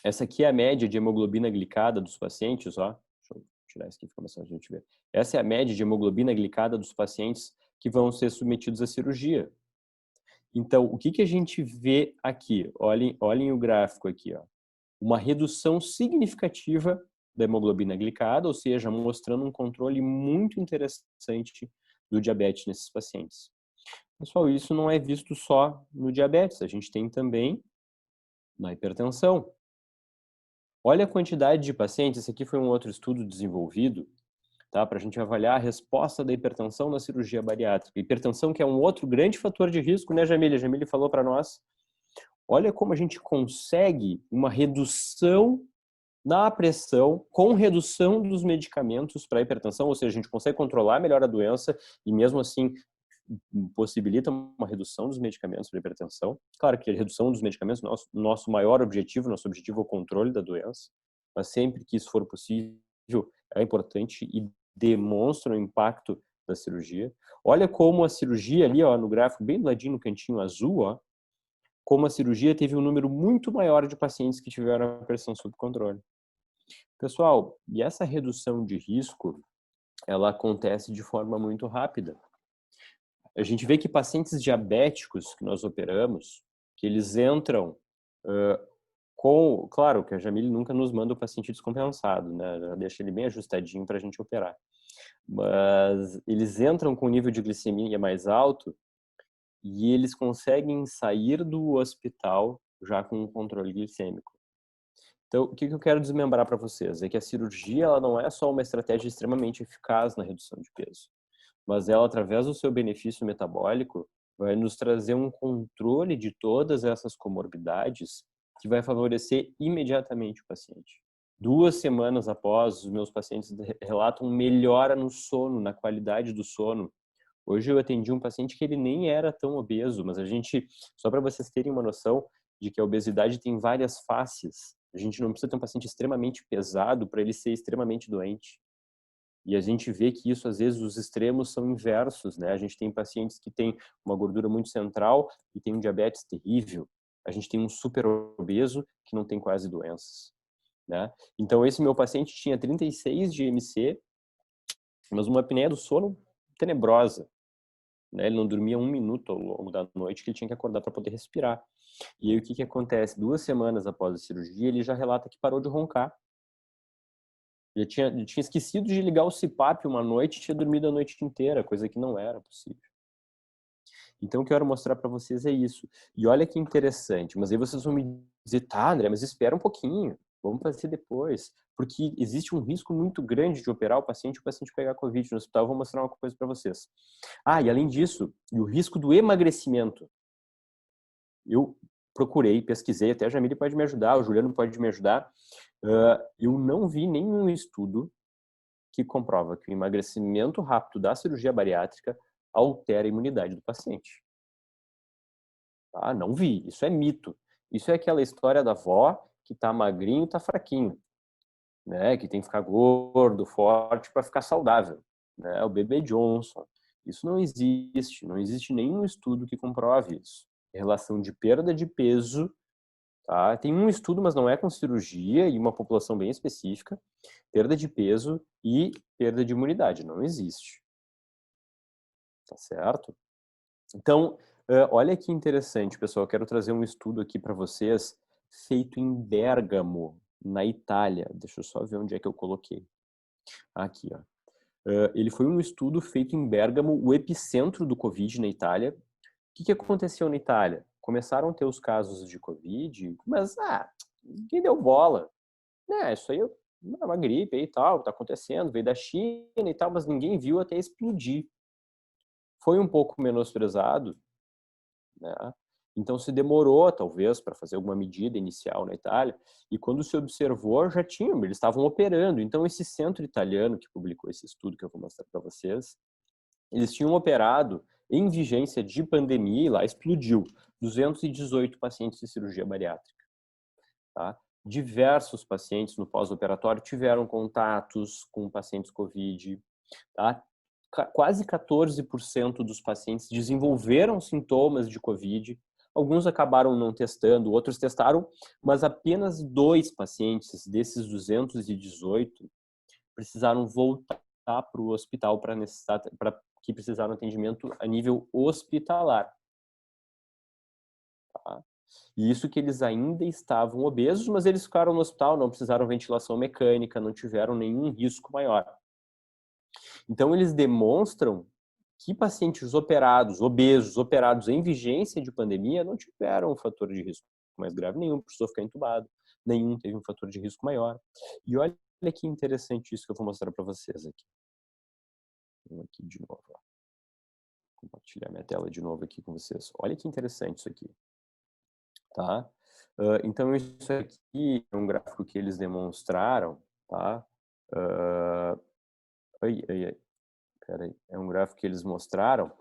essa aqui é a média de hemoglobina glicada dos pacientes, ó. Deixa eu tirar isso aqui, fica mais fácil a gente ver. Essa é a média de hemoglobina glicada dos pacientes que vão ser submetidos à cirurgia. Então, o que a gente vê aqui? Olhem o gráfico aqui, ó. Uma redução significativa da hemoglobina glicada, ou seja, mostrando um controle muito interessante do diabetes nesses pacientes. Pessoal, isso não é visto só no diabetes, a gente tem também na hipertensão. Olha a quantidade de pacientes, esse aqui foi um outro estudo desenvolvido, tá, para a gente avaliar a resposta da hipertensão na cirurgia bariátrica. Hipertensão que é um outro grande fator de risco, né, Jamília? A Jamília falou para nós. Olha como a gente consegue uma redução na pressão com redução dos medicamentos para hipertensão, ou seja, a gente consegue controlar melhor a doença e mesmo assim possibilita uma redução dos medicamentos para hipertensão. Claro que a redução dos medicamentos, nosso maior objetivo, nosso objetivo é o controle da doença, mas sempre que isso for possível, é importante e demonstra o impacto da cirurgia. Olha como a cirurgia ali, ó, no gráfico bem do ladinho, no cantinho azul, ó, como a cirurgia teve um número muito maior de pacientes que tiveram a pressão sob controle. Pessoal, e essa redução de risco, ela acontece de forma muito rápida. A gente vê que pacientes diabéticos que nós operamos, que eles entram claro que a Jamile nunca nos manda o paciente descompensado, né? Já deixa ele bem ajustadinho para a gente operar. Mas eles entram com nível de glicemia mais alto e eles conseguem sair do hospital já com um controle glicêmico. Então, o que eu quero desmembrar para vocês é que a cirurgia ela não é só uma estratégia extremamente eficaz na redução de peso, mas ela, através do seu benefício metabólico, vai nos trazer um controle de todas essas comorbidades que vai favorecer imediatamente o paciente. 2 semanas após, os meus pacientes relatam melhora no sono, na qualidade do sono. Hoje eu atendi um paciente que ele nem era tão obeso, mas só para vocês terem uma noção de que a obesidade tem várias faces. A gente não precisa ter um paciente extremamente pesado para ele ser extremamente doente. E a gente vê que isso, às vezes, os extremos são inversos, né? A gente tem pacientes que têm uma gordura muito central e tem um diabetes terrível. A gente tem um super obeso que não tem quase doenças, né? Então, esse meu paciente tinha 36 de IMC, mas uma apneia do sono tenebrosa, né? Ele não dormia 1 minuto ao longo da noite, que ele tinha que acordar para poder respirar. E aí, o que acontece? 2 semanas após a cirurgia, ele já relata que parou de roncar. Ele tinha esquecido de ligar o CPAP uma noite e tinha dormido a noite inteira, coisa que não era possível. Então, o que eu quero mostrar para vocês é isso. E olha que interessante, mas aí vocês vão me dizer, tá, André, mas espera um pouquinho, vamos fazer depois. Porque existe um risco muito grande de operar o paciente pegar Covid no hospital. Eu vou mostrar uma coisa para vocês. Ah, e além disso, o risco do emagrecimento. Eu procurei, pesquisei, até a Jamile pode me ajudar, o Juliano pode me ajudar. Eu não vi nenhum estudo que comprova que o emagrecimento rápido da cirurgia bariátrica altera a imunidade do paciente. Tá? Não vi, isso é mito. Isso é aquela história da avó que tá magrinho e tá fraquinho, né? Que tem que ficar gordo, forte para ficar saudável, né? O bebê Johnson. Isso não existe nenhum estudo que comprove isso. Em relação de perda de peso, tá? Tem um estudo, mas não é com cirurgia e uma população bem específica, perda de peso e perda de imunidade, não existe. Tá certo? Então, olha que interessante, pessoal, eu quero trazer um estudo aqui para vocês, feito em Bérgamo, na Itália. Deixa eu só ver onde é que eu coloquei. Aqui, ó. Ele foi um estudo feito em Bérgamo, o epicentro do Covid na Itália. O que aconteceu na Itália? Começaram a ter os casos de Covid, mas ninguém deu bola. Isso aí é uma gripe aí e tal, tá acontecendo, veio da China e tal, mas ninguém viu até explodir. Foi um pouco menosprezado, né? Então se demorou, talvez, para fazer alguma medida inicial na Itália, e quando se observou, eles estavam operando. Então esse centro italiano que publicou esse estudo que eu vou mostrar para vocês, eles tinham operado em vigência de pandemia e lá explodiu 218 pacientes de cirurgia bariátrica. Tá? Diversos pacientes no pós-operatório tiveram contatos com pacientes COVID. Tá? Quase 14% dos pacientes desenvolveram sintomas de COVID. Alguns acabaram não testando, outros testaram, mas apenas 2 pacientes desses 218 precisaram voltar para o hospital para que precisaram de atendimento a nível hospitalar. Tá? E isso que eles ainda estavam obesos, mas eles ficaram no hospital, não precisaram de ventilação mecânica, não tiveram nenhum risco maior. Então, eles demonstram que pacientes operados, obesos, operados em vigência de pandemia, não tiveram um fator de risco mais grave nenhum, precisou ficar entubado, nenhum teve um fator de risco maior. E olha que interessante isso que eu vou mostrar para vocês aqui. Vou aqui de novo. Ó. Compartilhar minha tela de novo aqui com vocês. Olha que interessante isso aqui. Tá? Então, isso aqui é um gráfico que eles demonstraram, tá? Peraí. É um gráfico que eles mostraram,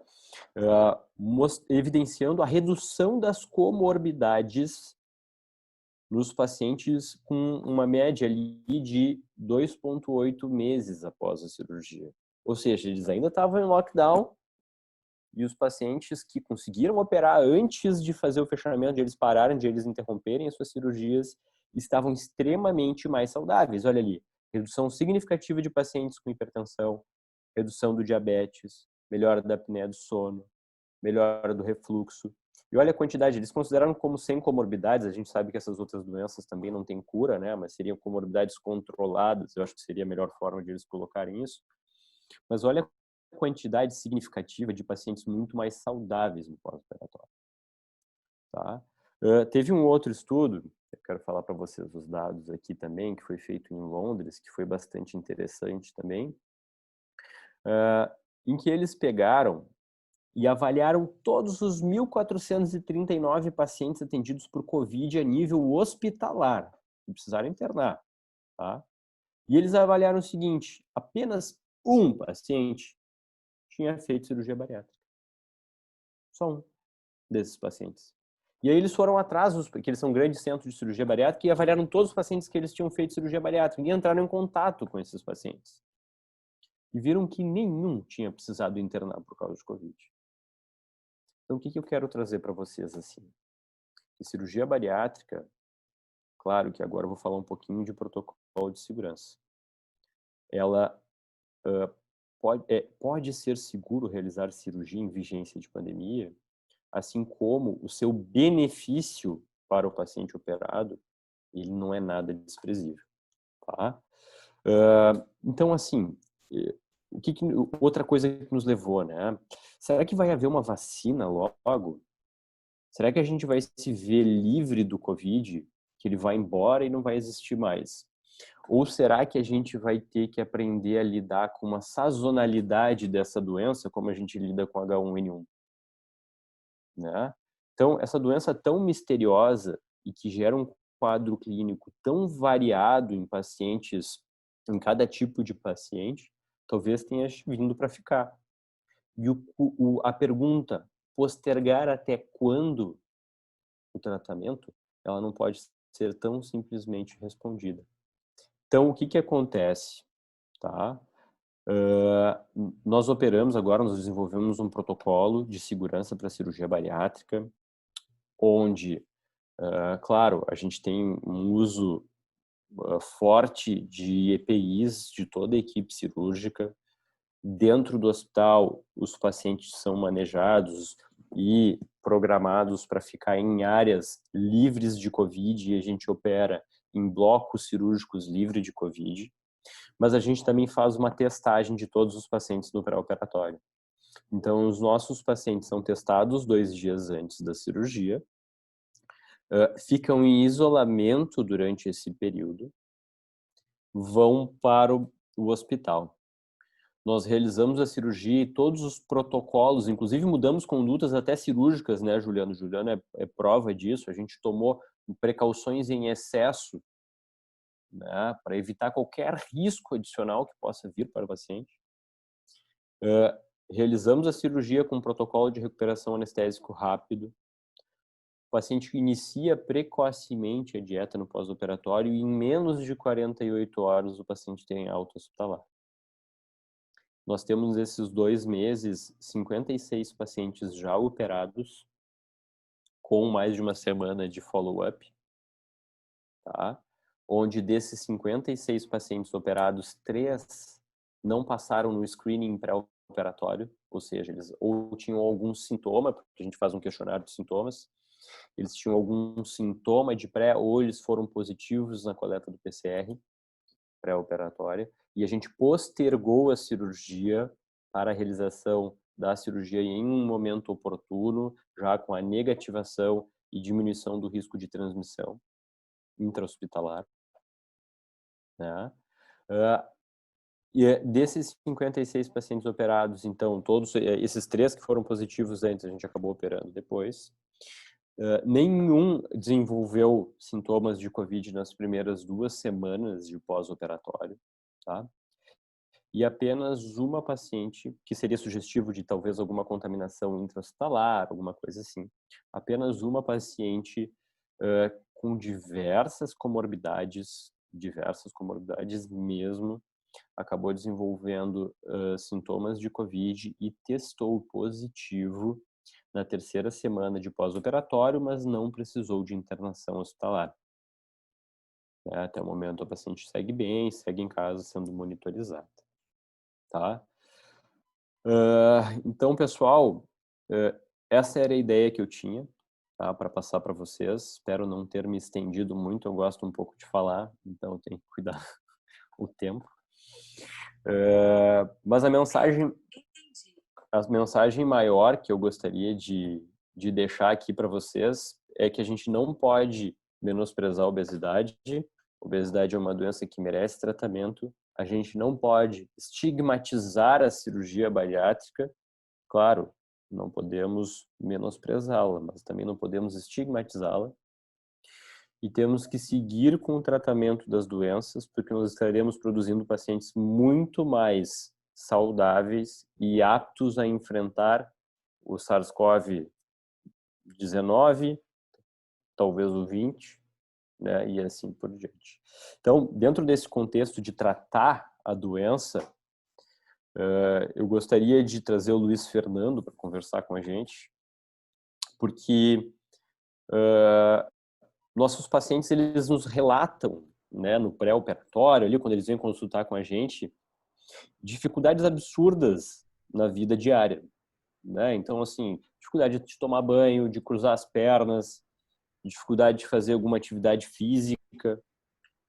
evidenciando a redução das comorbidades nos pacientes com uma média ali de 2,8 meses após a cirurgia. Ou seja, eles ainda estavam em lockdown e os pacientes que conseguiram operar antes de fazer o fechamento, de eles pararem, de eles interromperem as suas cirurgias, estavam extremamente mais saudáveis. Olha ali, redução significativa de pacientes com hipertensão, redução do diabetes, melhora da apneia do sono, melhora do refluxo. E olha a quantidade, eles consideraram como sem comorbidades, a gente sabe que essas outras doenças também não têm cura, né? Mas seriam comorbidades controladas, eu acho que seria a melhor forma de eles colocarem isso. Mas olha a quantidade significativa de pacientes muito mais saudáveis no pós-operatório. Tá? Teve um outro estudo, eu quero falar para vocês os dados aqui também, que foi feito em Londres, que foi bastante interessante também, em que eles pegaram e avaliaram todos os 1.439 pacientes atendidos por COVID a nível hospitalar, que precisaram internar. Tá? E eles avaliaram o seguinte, apenas um paciente tinha feito cirurgia bariátrica. Só um desses pacientes. E aí eles foram atrás, porque eles são grandes centros de cirurgia bariátrica, e avaliaram todos os pacientes que eles tinham feito cirurgia bariátrica e entraram em contato com esses pacientes. E viram que nenhum tinha precisado internar por causa de COVID. Então, o que eu quero trazer para vocês assim? Que cirurgia bariátrica, claro que agora eu vou falar um pouquinho de protocolo de segurança. Ela pode ser seguro realizar cirurgia em vigência de pandemia, assim como o seu benefício para o paciente operado, ele não é nada desprezível. Tá? Então, assim, outra coisa que nos levou, né? Será que vai haver uma vacina logo? Será que a gente vai se ver livre do COVID, que ele vai embora e não vai existir mais? Ou será que a gente vai ter que aprender a lidar com uma sazonalidade dessa doença, como a gente lida com H1N1? Né? Então, essa doença tão misteriosa e que gera um quadro clínico tão variado em pacientes, em cada tipo de paciente, talvez tenha vindo para ficar. E a pergunta, postergar até quando o tratamento, ela não pode ser tão simplesmente respondida. Então, o que acontece? Tá? Nós operamos agora, nós desenvolvemos um protocolo de segurança para cirurgia bariátrica, onde, claro, a gente tem um uso forte de EPIs de toda a equipe cirúrgica. Dentro do hospital, os pacientes são manejados e programados para ficar em áreas livres de COVID e a gente opera em blocos cirúrgicos livres de COVID. Mas a gente também faz uma testagem de todos os pacientes no pré-operatório. Então, os nossos pacientes são testados 2 dias antes da cirurgia, ficam em isolamento durante esse período, vão para o hospital. nós realizamos a cirurgia e todos os protocolos, inclusive mudamos condutas até cirúrgicas, né, Juliano? Juliano é prova disso. A gente tomou precauções em excesso, né, para evitar qualquer risco adicional que possa vir para o paciente. Realizamos a cirurgia com um protocolo de recuperação anestésico rápido. O paciente inicia precocemente a dieta no pós-operatório e em menos de 48 horas o paciente tem alta hospitalar. Nós temos nesses 2 meses 56 pacientes já operados com mais de uma semana de follow-up, tá? Onde desses 56 pacientes operados, 3 não passaram no screening pré-operatório, ou seja, eles ou tinham algum sintoma, porque a gente faz um questionário de sintomas, eles tinham algum sintoma de pré ou eles foram positivos na coleta do PCR pré-operatória, e a gente postergou a cirurgia para a realização da cirurgia em um momento oportuno, já com a negativação e diminuição do risco de transmissão intra-hospitalar, né? E desses 56 pacientes operados, então, todos esses 3 que foram positivos antes, a gente acabou operando depois. Nenhum desenvolveu sintomas de COVID nas primeiras 2 semanas de pós-operatório, tá? E apenas uma paciente, que seria sugestivo de talvez alguma contaminação intra-hospitalar, alguma coisa assim, apenas uma paciente com diversas comorbidades mesmo, acabou desenvolvendo sintomas de COVID e testou positivo na 3ª semana de pós-operatório, mas não precisou de internação hospitalar. Até o momento a paciente segue bem, segue em casa sendo monitorizada. Tá? Então, pessoal, essa era a ideia que eu tinha, tá, para passar para vocês. Espero não ter me estendido muito, eu gosto um pouco de falar, então eu tenho que cuidar o tempo. Mas a mensagem maior que eu gostaria de deixar aqui para vocês é que a gente não pode menosprezar a obesidade. Obesidade é uma doença que merece tratamento. A gente não pode estigmatizar a cirurgia bariátrica. Claro, não podemos menosprezá-la, mas também não podemos estigmatizá-la. E temos que seguir com o tratamento das doenças, porque nós estaremos produzindo pacientes muito mais saudáveis e aptos a enfrentar o SARS-CoV-19, talvez o 20, né, e assim por diante. Então, dentro desse contexto de tratar a doença, eu gostaria de trazer o Luiz Fernando para conversar com a gente, porque nossos pacientes, eles nos relatam, né, no pré-operatório, ali, quando eles vêm consultar com a gente, dificuldades absurdas na vida diária, né? Então, assim, dificuldade de tomar banho, de cruzar as pernas, dificuldade de fazer alguma atividade física,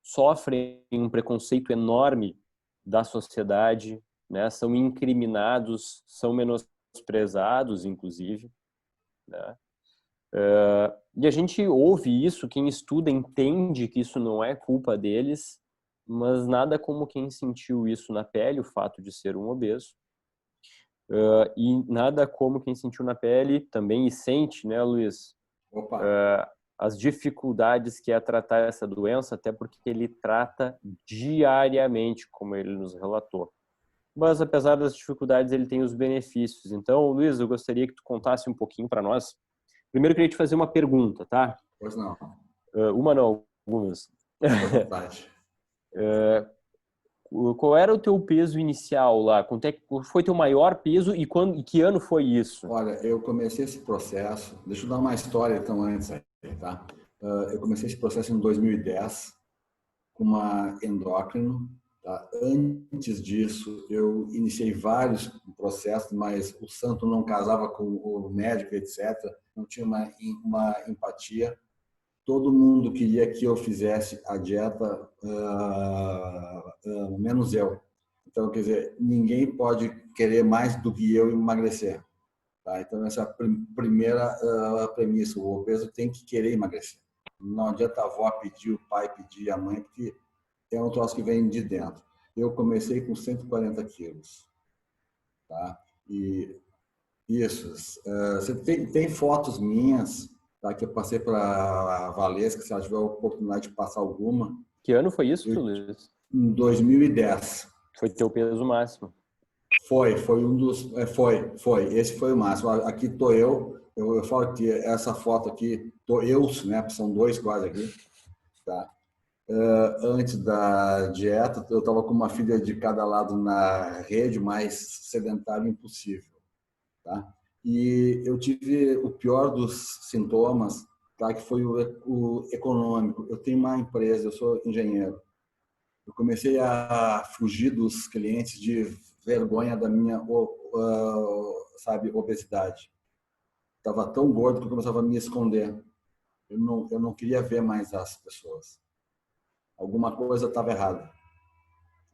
sofrem um preconceito enorme da sociedade, né? São incriminados, são menosprezados, inclusive, né? E a gente ouve isso, quem estuda entende que isso não é culpa deles, mas nada como quem sentiu isso na pele, o fato de ser um obeso, e nada como quem sentiu na pele também e sente, né, Luiz? As dificuldades que é tratar essa doença, até porque ele trata diariamente, como ele nos relatou. Mas, apesar das dificuldades, ele tem os benefícios. Então, Luiz, eu gostaria que tu contasse um pouquinho para nós. Primeiro, eu queria te fazer uma pergunta, tá? Pois não. Uma não, algumas. Verdade. Qual era o teu peso inicial lá? Qual foi teu maior peso e que ano foi isso? Olha, eu comecei esse processo, deixa eu dar uma história então antes aí, tá? Eu comecei esse processo em 2010 com uma endócrino, tá? Antes disso, eu iniciei vários processos, mas o santo não casava com o médico, etc. Não tinha uma empatia. Todo mundo queria que eu fizesse a dieta, menos eu. Então, quer dizer, ninguém pode querer mais do que eu emagrecer. Tá? Então, essa é a primeira premissa. O obeso tem que querer emagrecer. Não adianta a avó pedir, o pai pedir, a mãe, porque é um troço que vem de dentro. Eu comecei com 140 quilos. tá? E isso. Você tem fotos minhas, tá? Que eu passei para a Valesca, se ela tiver a oportunidade de passar alguma. Que ano foi isso, Luiz? Em 2010. Foi teu peso máximo? Foi um dos, foi. Esse foi o máximo. Aqui tô eu falo que essa foto aqui, tô eu, né? São dois quase aqui, tá? Antes da dieta, eu estava com uma filha de cada lado na rede, mais sedentário impossível, tá? E eu tive o pior dos sintomas, tá? Que foi o econômico. Eu tenho uma empresa, eu sou engenheiro. Eu comecei a fugir dos clientes de vergonha da minha, sabe, obesidade. Estava tão gordo que eu começava a me esconder. Eu não queria ver mais as pessoas. Alguma coisa estava errada.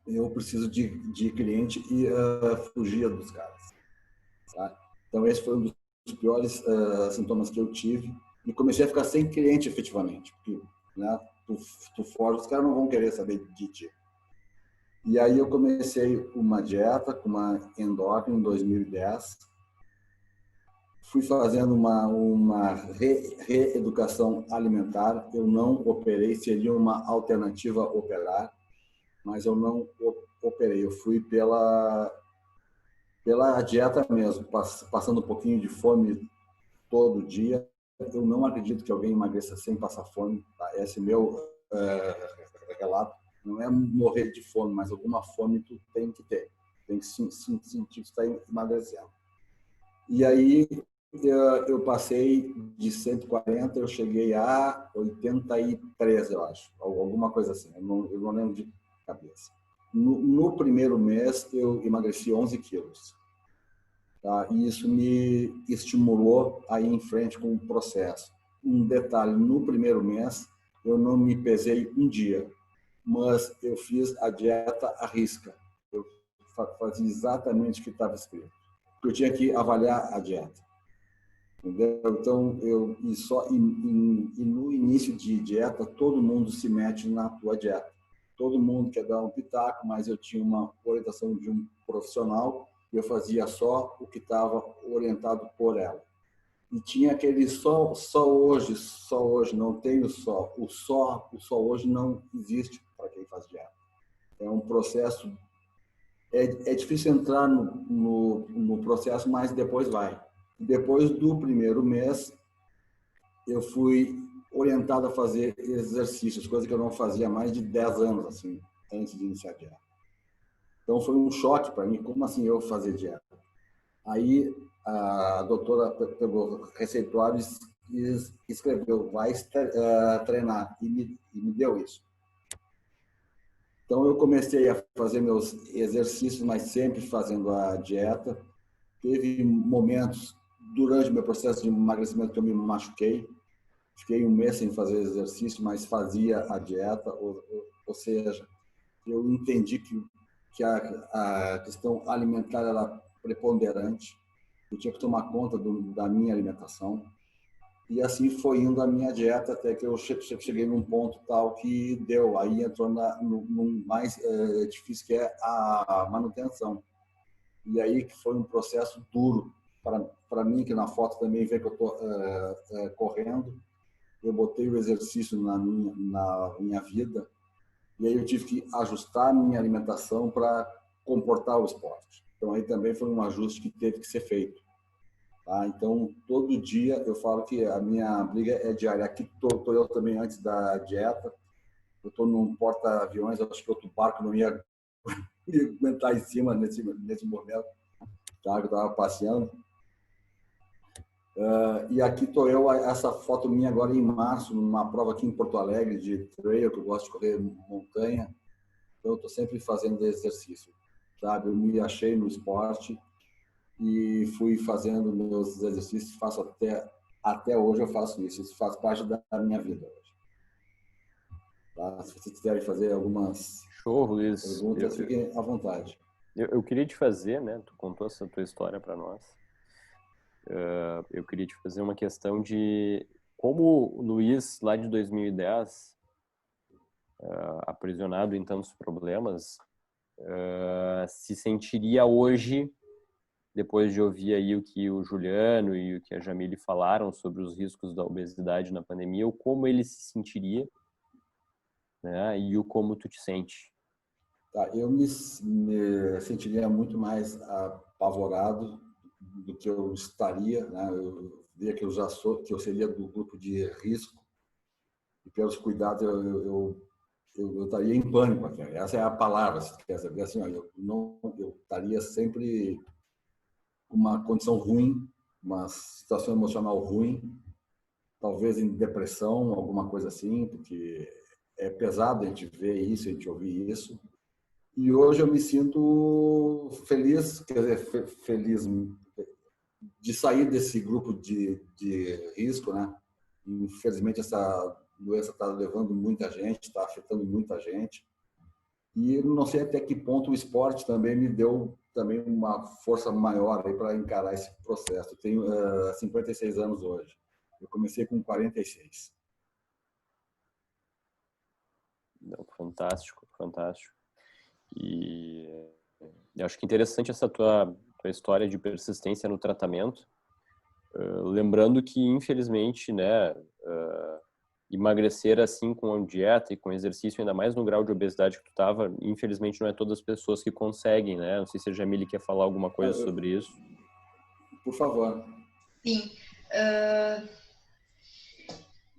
Eu preciso de cliente e fugia dos caras. Tá? Então, esse foi um dos piores sintomas que eu tive. E comecei a ficar sem cliente, efetivamente. Porque, né, tu foge, os caras não vão querer saber de ti. E aí eu comecei uma dieta com uma endócrina em 2010. Fui fazendo uma reeducação alimentar. Eu não operei, seria uma alternativa operar, mas eu não operei. Eu fui pela dieta mesmo, passando um pouquinho de fome todo dia. Eu não acredito que alguém emagreça sem passar fome. Tá? Esse é meu relato. Não é morrer de fome, mas alguma fome tu tem que ter. Tem que sentir que está emagrecendo. E aí eu passei de 140, eu cheguei a 83, eu acho. Alguma coisa assim. Eu não lembro de cabeça. No primeiro mês, eu emagreci 11 quilos. Tá? E isso me estimulou a ir em frente com o processo. Um detalhe, no primeiro mês, eu não me pesei um dia, mas eu fiz a dieta à risca. Eu fazia exatamente o que estava escrito. Eu tinha que avaliar a dieta. Entendeu? Então, no início de dieta, todo mundo se mete na tua dieta. Todo mundo quer dar um pitaco, mas eu tinha uma orientação de um profissional e eu fazia só o que estava orientado por ela. E tinha aquele só hoje, não tem o só. O só hoje não existe para quem faz dieta. É um processo, é difícil entrar no processo, mas depois vai. Depois do primeiro mês, eu fui orientado a fazer exercícios, coisa que eu não fazia há mais de 10 anos, assim, antes de iniciar a dieta. Então, foi um choque para mim, como assim eu fazer dieta? Aí, a doutora pegou receituários e escreveu, vai treinar, e me deu isso. Então, eu comecei a fazer meus exercícios, mas sempre fazendo a dieta. Teve momentos durante o meu processo de emagrecimento que eu me machuquei. Fiquei um mês sem fazer exercício, mas fazia a dieta. Ou seja, eu entendi que a questão alimentar era preponderante. Eu tinha que tomar conta da minha alimentação. E assim foi indo a minha dieta até que eu cheguei num ponto tal que deu. Aí entrou no mais difícil, que é a manutenção. E aí que foi um processo duro para mim, que na foto também vê que eu estou correndo. Eu botei o exercício na minha vida e aí eu tive que ajustar a minha alimentação para comportar o esporte. Então aí também foi um ajuste que teve que ser feito. Tá? Então todo dia eu falo que a minha briga é diária. Aqui tô eu também antes da dieta. Eu estou num porta-aviões, acho que outro barco não ia aguentar em cima nesse momento, tá? Eu estava passeando. E aqui estou eu, essa foto minha agora em março, numa prova aqui em Porto Alegre de trail, que eu gosto de correr montanha. Então, eu estou sempre fazendo exercício, sabe? Eu me achei no esporte e fui fazendo meus exercícios, faço até hoje eu faço isso. Isso faz parte da minha vida hoje. Tá? Se vocês quiserem fazer algumas perguntas, fiquem à vontade. Eu queria te fazer, né? Tu contou essa tua história para nós. Eu queria te fazer uma questão de como o Luiz, lá de 2010, aprisionado em tantos problemas, se sentiria hoje depois de ouvir aí o que o Juliano e o que a Jamile falaram sobre os riscos da obesidade na pandemia, o como ele se sentiria, né? E o como tu te sente. Tá, eu me sentiria muito mais apavorado do que eu estaria, né? Eu diria que que eu seria do grupo de risco e pelos cuidados eu estaria em pânico aqui. Essa é a palavra, se quer saber, assim, ó, eu estaria sempre com uma condição ruim, uma situação emocional ruim, talvez em depressão, alguma coisa assim, porque é pesado a gente ver isso, a gente ouvir isso. E hoje eu me sinto feliz, quer dizer, feliz de sair desse grupo de risco, né? Infelizmente essa doença está levando muita gente, está afetando muita gente. E eu não sei até que ponto o esporte também me deu também uma força maior aí para encarar esse processo. Eu tenho 56 anos hoje. Eu comecei com 46. Não, fantástico, fantástico. E eu acho que interessante essa tua história de persistência no tratamento. Lembrando que, infelizmente, né, emagrecer assim com a dieta e com exercício, ainda mais no grau de obesidade que tu estava, infelizmente não é todas as pessoas que conseguem, né? Não sei se a Jamile quer falar alguma coisa sobre isso. Por favor. Sim.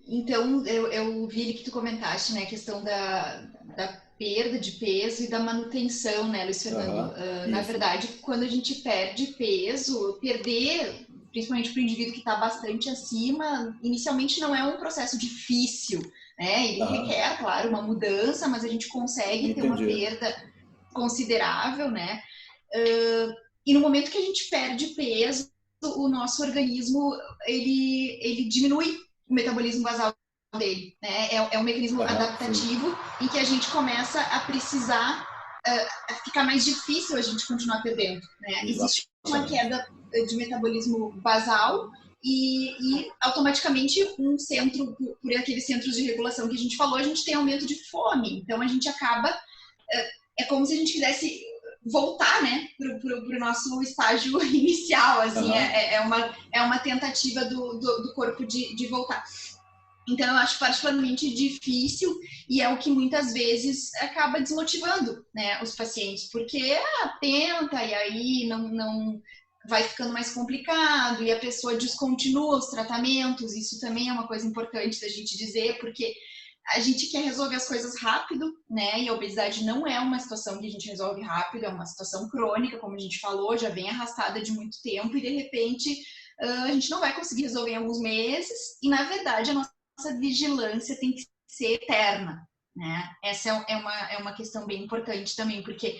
Então, eu vi que tu comentaste, né, a questão da perda de peso e da manutenção, né, Luiz Fernando? Na verdade, quando a gente perde peso, perder, principalmente para o indivíduo que está bastante acima, inicialmente não é um processo difícil, né? Ele requer, claro, uma mudança, mas a gente consegue ter uma perda considerável, né? E no momento que a gente perde peso, o nosso organismo, ele diminui o metabolismo basal dele, né? É um mecanismo adaptativo em que a gente começa a precisar ficar mais difícil a gente continuar perdendo, né? Existe uma queda de metabolismo basal e automaticamente por aqueles centros de regulação que a gente falou, a gente tem aumento de fome. Então a gente acaba é como se a gente quisesse voltar, né, pro nosso estágio inicial, assim, é uma tentativa do corpo de voltar. Então, eu acho particularmente difícil e é o que muitas vezes acaba desmotivando, né, os pacientes, porque tenta e aí não vai ficando mais complicado e a pessoa descontinua os tratamentos. Isso também é uma coisa importante da gente dizer, porque a gente quer resolver as coisas rápido, né? E a obesidade não é uma situação que a gente resolve rápido, é uma situação crônica, como a gente falou, já vem arrastada de muito tempo e de repente a gente não vai conseguir resolver em alguns meses. E na verdade a nossa vigilância tem que ser eterna, né? Essa é uma questão bem importante também, porque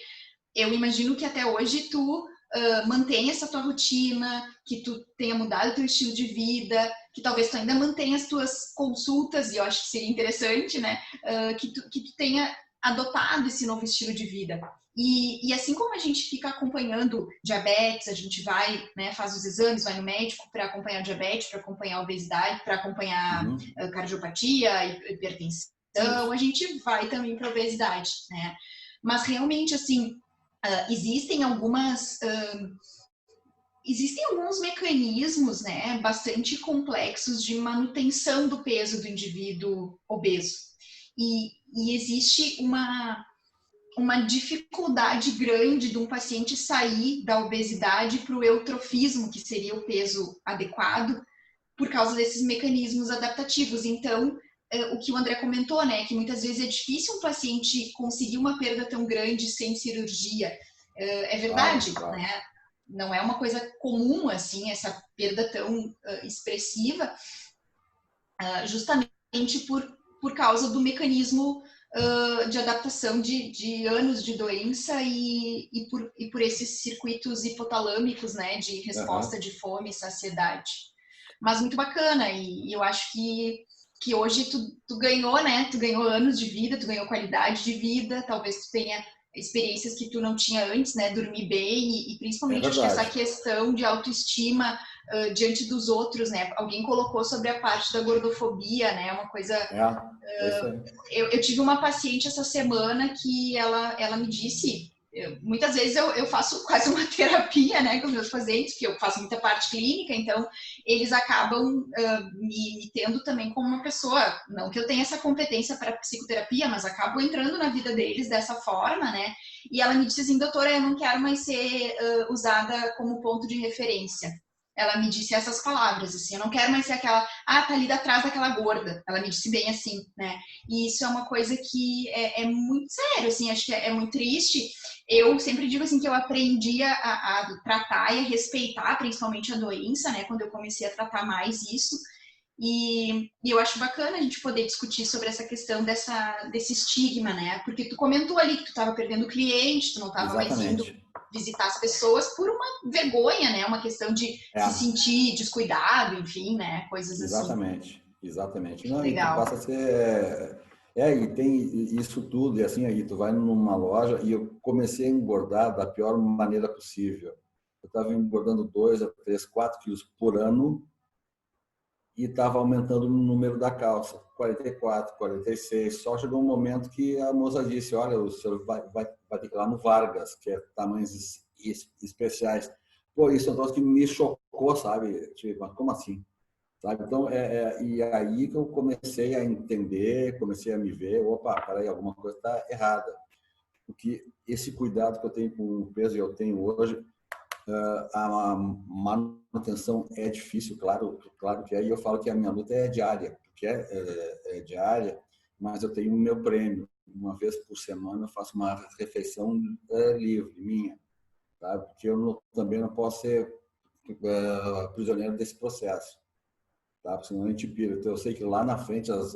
eu imagino que até hoje tu mantenha essa tua rotina, que tu tenha mudado o teu estilo de vida, que talvez tu ainda mantenha as tuas consultas, e eu acho que seria interessante, né? Que tu tenha adotado esse novo estilo de vida. E assim como a gente fica acompanhando diabetes, a gente vai, né, faz os exames, vai no médico para acompanhar diabetes, para acompanhar obesidade, para acompanhar cardiopatia, hipertensão, a gente vai também para obesidade, né? Mas realmente, assim, existem alguns mecanismos, né, bastante complexos de manutenção do peso do indivíduo obeso. E existe uma dificuldade grande de um paciente sair da obesidade para o eutrofismo, que seria o peso adequado, por causa desses mecanismos adaptativos. Então, o que o André comentou, né, que muitas vezes é difícil um paciente conseguir uma perda tão grande sem cirurgia. É verdade, claro. Né? Não é uma coisa comum, assim, essa perda tão expressiva, justamente por causa do mecanismo de adaptação de anos de doença e por esses circuitos hipotalâmicos, né, de resposta de fome e saciedade. Mas muito bacana, e eu acho que hoje tu ganhou, né? Tu ganhou anos de vida, tu ganhou qualidade de vida, talvez tu tenha experiências que tu não tinha antes, né? Dormir bem e principalmente acho que essa questão de autoestima diante dos outros, né? Alguém colocou sobre a parte da gordofobia, né? Uma coisa... eu tive uma paciente essa semana que ela me disse, muitas vezes eu faço quase uma terapia, né, com os meus pacientes, porque eu faço muita parte clínica, então eles acabam me tendo também como uma pessoa, não que eu tenha essa competência para psicoterapia, mas acabo entrando na vida deles dessa forma, né? E ela me disse assim, doutora, eu não quero mais ser usada como ponto de referência. Ela me disse essas palavras, assim, eu não quero mais ser aquela, tá ali atrás daquela gorda. Ela me disse bem assim, né? E isso é uma coisa que é muito sério, assim, acho que é muito triste. Eu sempre digo assim que eu aprendi a tratar e a respeitar, principalmente a doença, né? Quando eu comecei a tratar mais isso. E eu acho bacana a gente poder discutir sobre essa questão desse estigma, né? Porque tu comentou ali que tu estava perdendo cliente, tu não estava mais indo visitar as pessoas por uma vergonha, né? Uma questão de se sentir descuidado, enfim, né? Coisas Exatamente, assim. exatamente. Não, Legal. E tu passa a ser... e tem isso tudo, e assim, aí tu vai numa loja e eu comecei a engordar da pior maneira possível. Eu estava engordando 2 a 3, 4 quilos por ano e estava aumentando o número da calça, 44, 46. Só chegou um momento que a moça disse, olha, o senhor vai ter que ir lá no Vargas, que é tamanhos especiais. Pô, isso é um troço que me chocou, sabe? Tipo, mas como assim? Sabe? Então, e aí que eu comecei a entender, comecei a me ver, opa, peraí, alguma coisa está errada. Porque esse cuidado que eu tenho com o peso e eu tenho hoje, a manutenção é difícil, claro que é, e eu falo que a minha luta é diária, porque é diária, mas eu tenho o meu prêmio. Uma vez por semana eu faço uma refeição livre, minha, tá? Porque eu também não posso ser prisioneiro desse processo. Tá? Porque senão a gente pira. Então, eu sei que lá na frente, às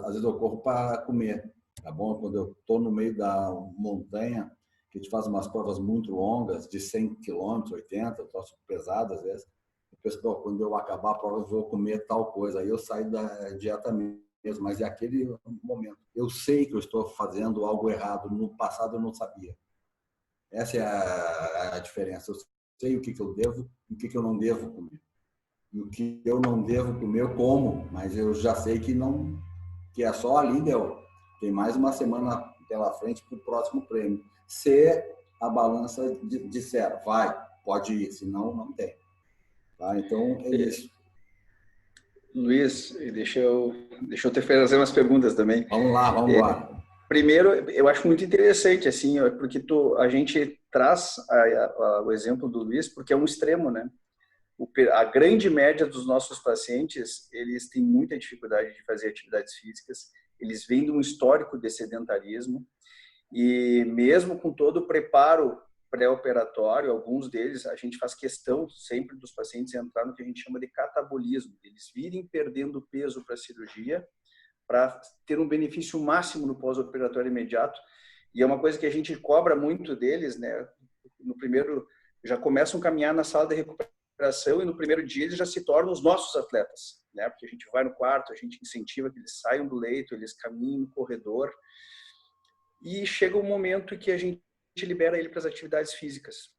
vezes eu corro para comer, tá bom? Quando eu estou no meio da montanha, que a gente faz umas provas muito longas, de 100 quilômetros, 80, eu troço pesado às vezes, eu penso, quando eu acabar a prova, eu vou comer tal coisa. Aí eu saio da dieta mesmo, mas é aquele momento. Eu sei que eu estou fazendo algo errado. No passado eu não sabia. Essa é a diferença. Eu sei o que eu devo e o que eu não devo comer. E o que eu não devo comer, eu como, mas eu já sei que não, que é só ali, deu. Tem mais uma semana pela frente para o próximo prêmio. Se a balança disser, vai, pode ir, senão não tem. Tá? Então, é isso. Luiz, deixa eu te fazer umas perguntas também. Vamos lá. Primeiro, eu acho muito interessante, assim, porque a gente traz o exemplo do Luiz, porque é um extremo, né? A grande média dos nossos pacientes, eles têm muita dificuldade de fazer atividades físicas, eles vêm de um histórico de sedentarismo, e mesmo com todo o preparo pré-operatório, alguns deles, a gente faz questão sempre dos pacientes entrar no que a gente chama de catabolismo, eles virem perdendo peso para a cirurgia, para ter um benefício máximo no pós-operatório imediato. E é uma coisa que a gente cobra muito deles, né? No primeiro, já começam a caminhar na sala de recuperação e no primeiro dia eles já se tornam os nossos atletas, né? Porque a gente vai no quarto, a gente incentiva que eles saiam do leito, eles caminhem no corredor. E chega um momento que a gente libera ele para as atividades físicas.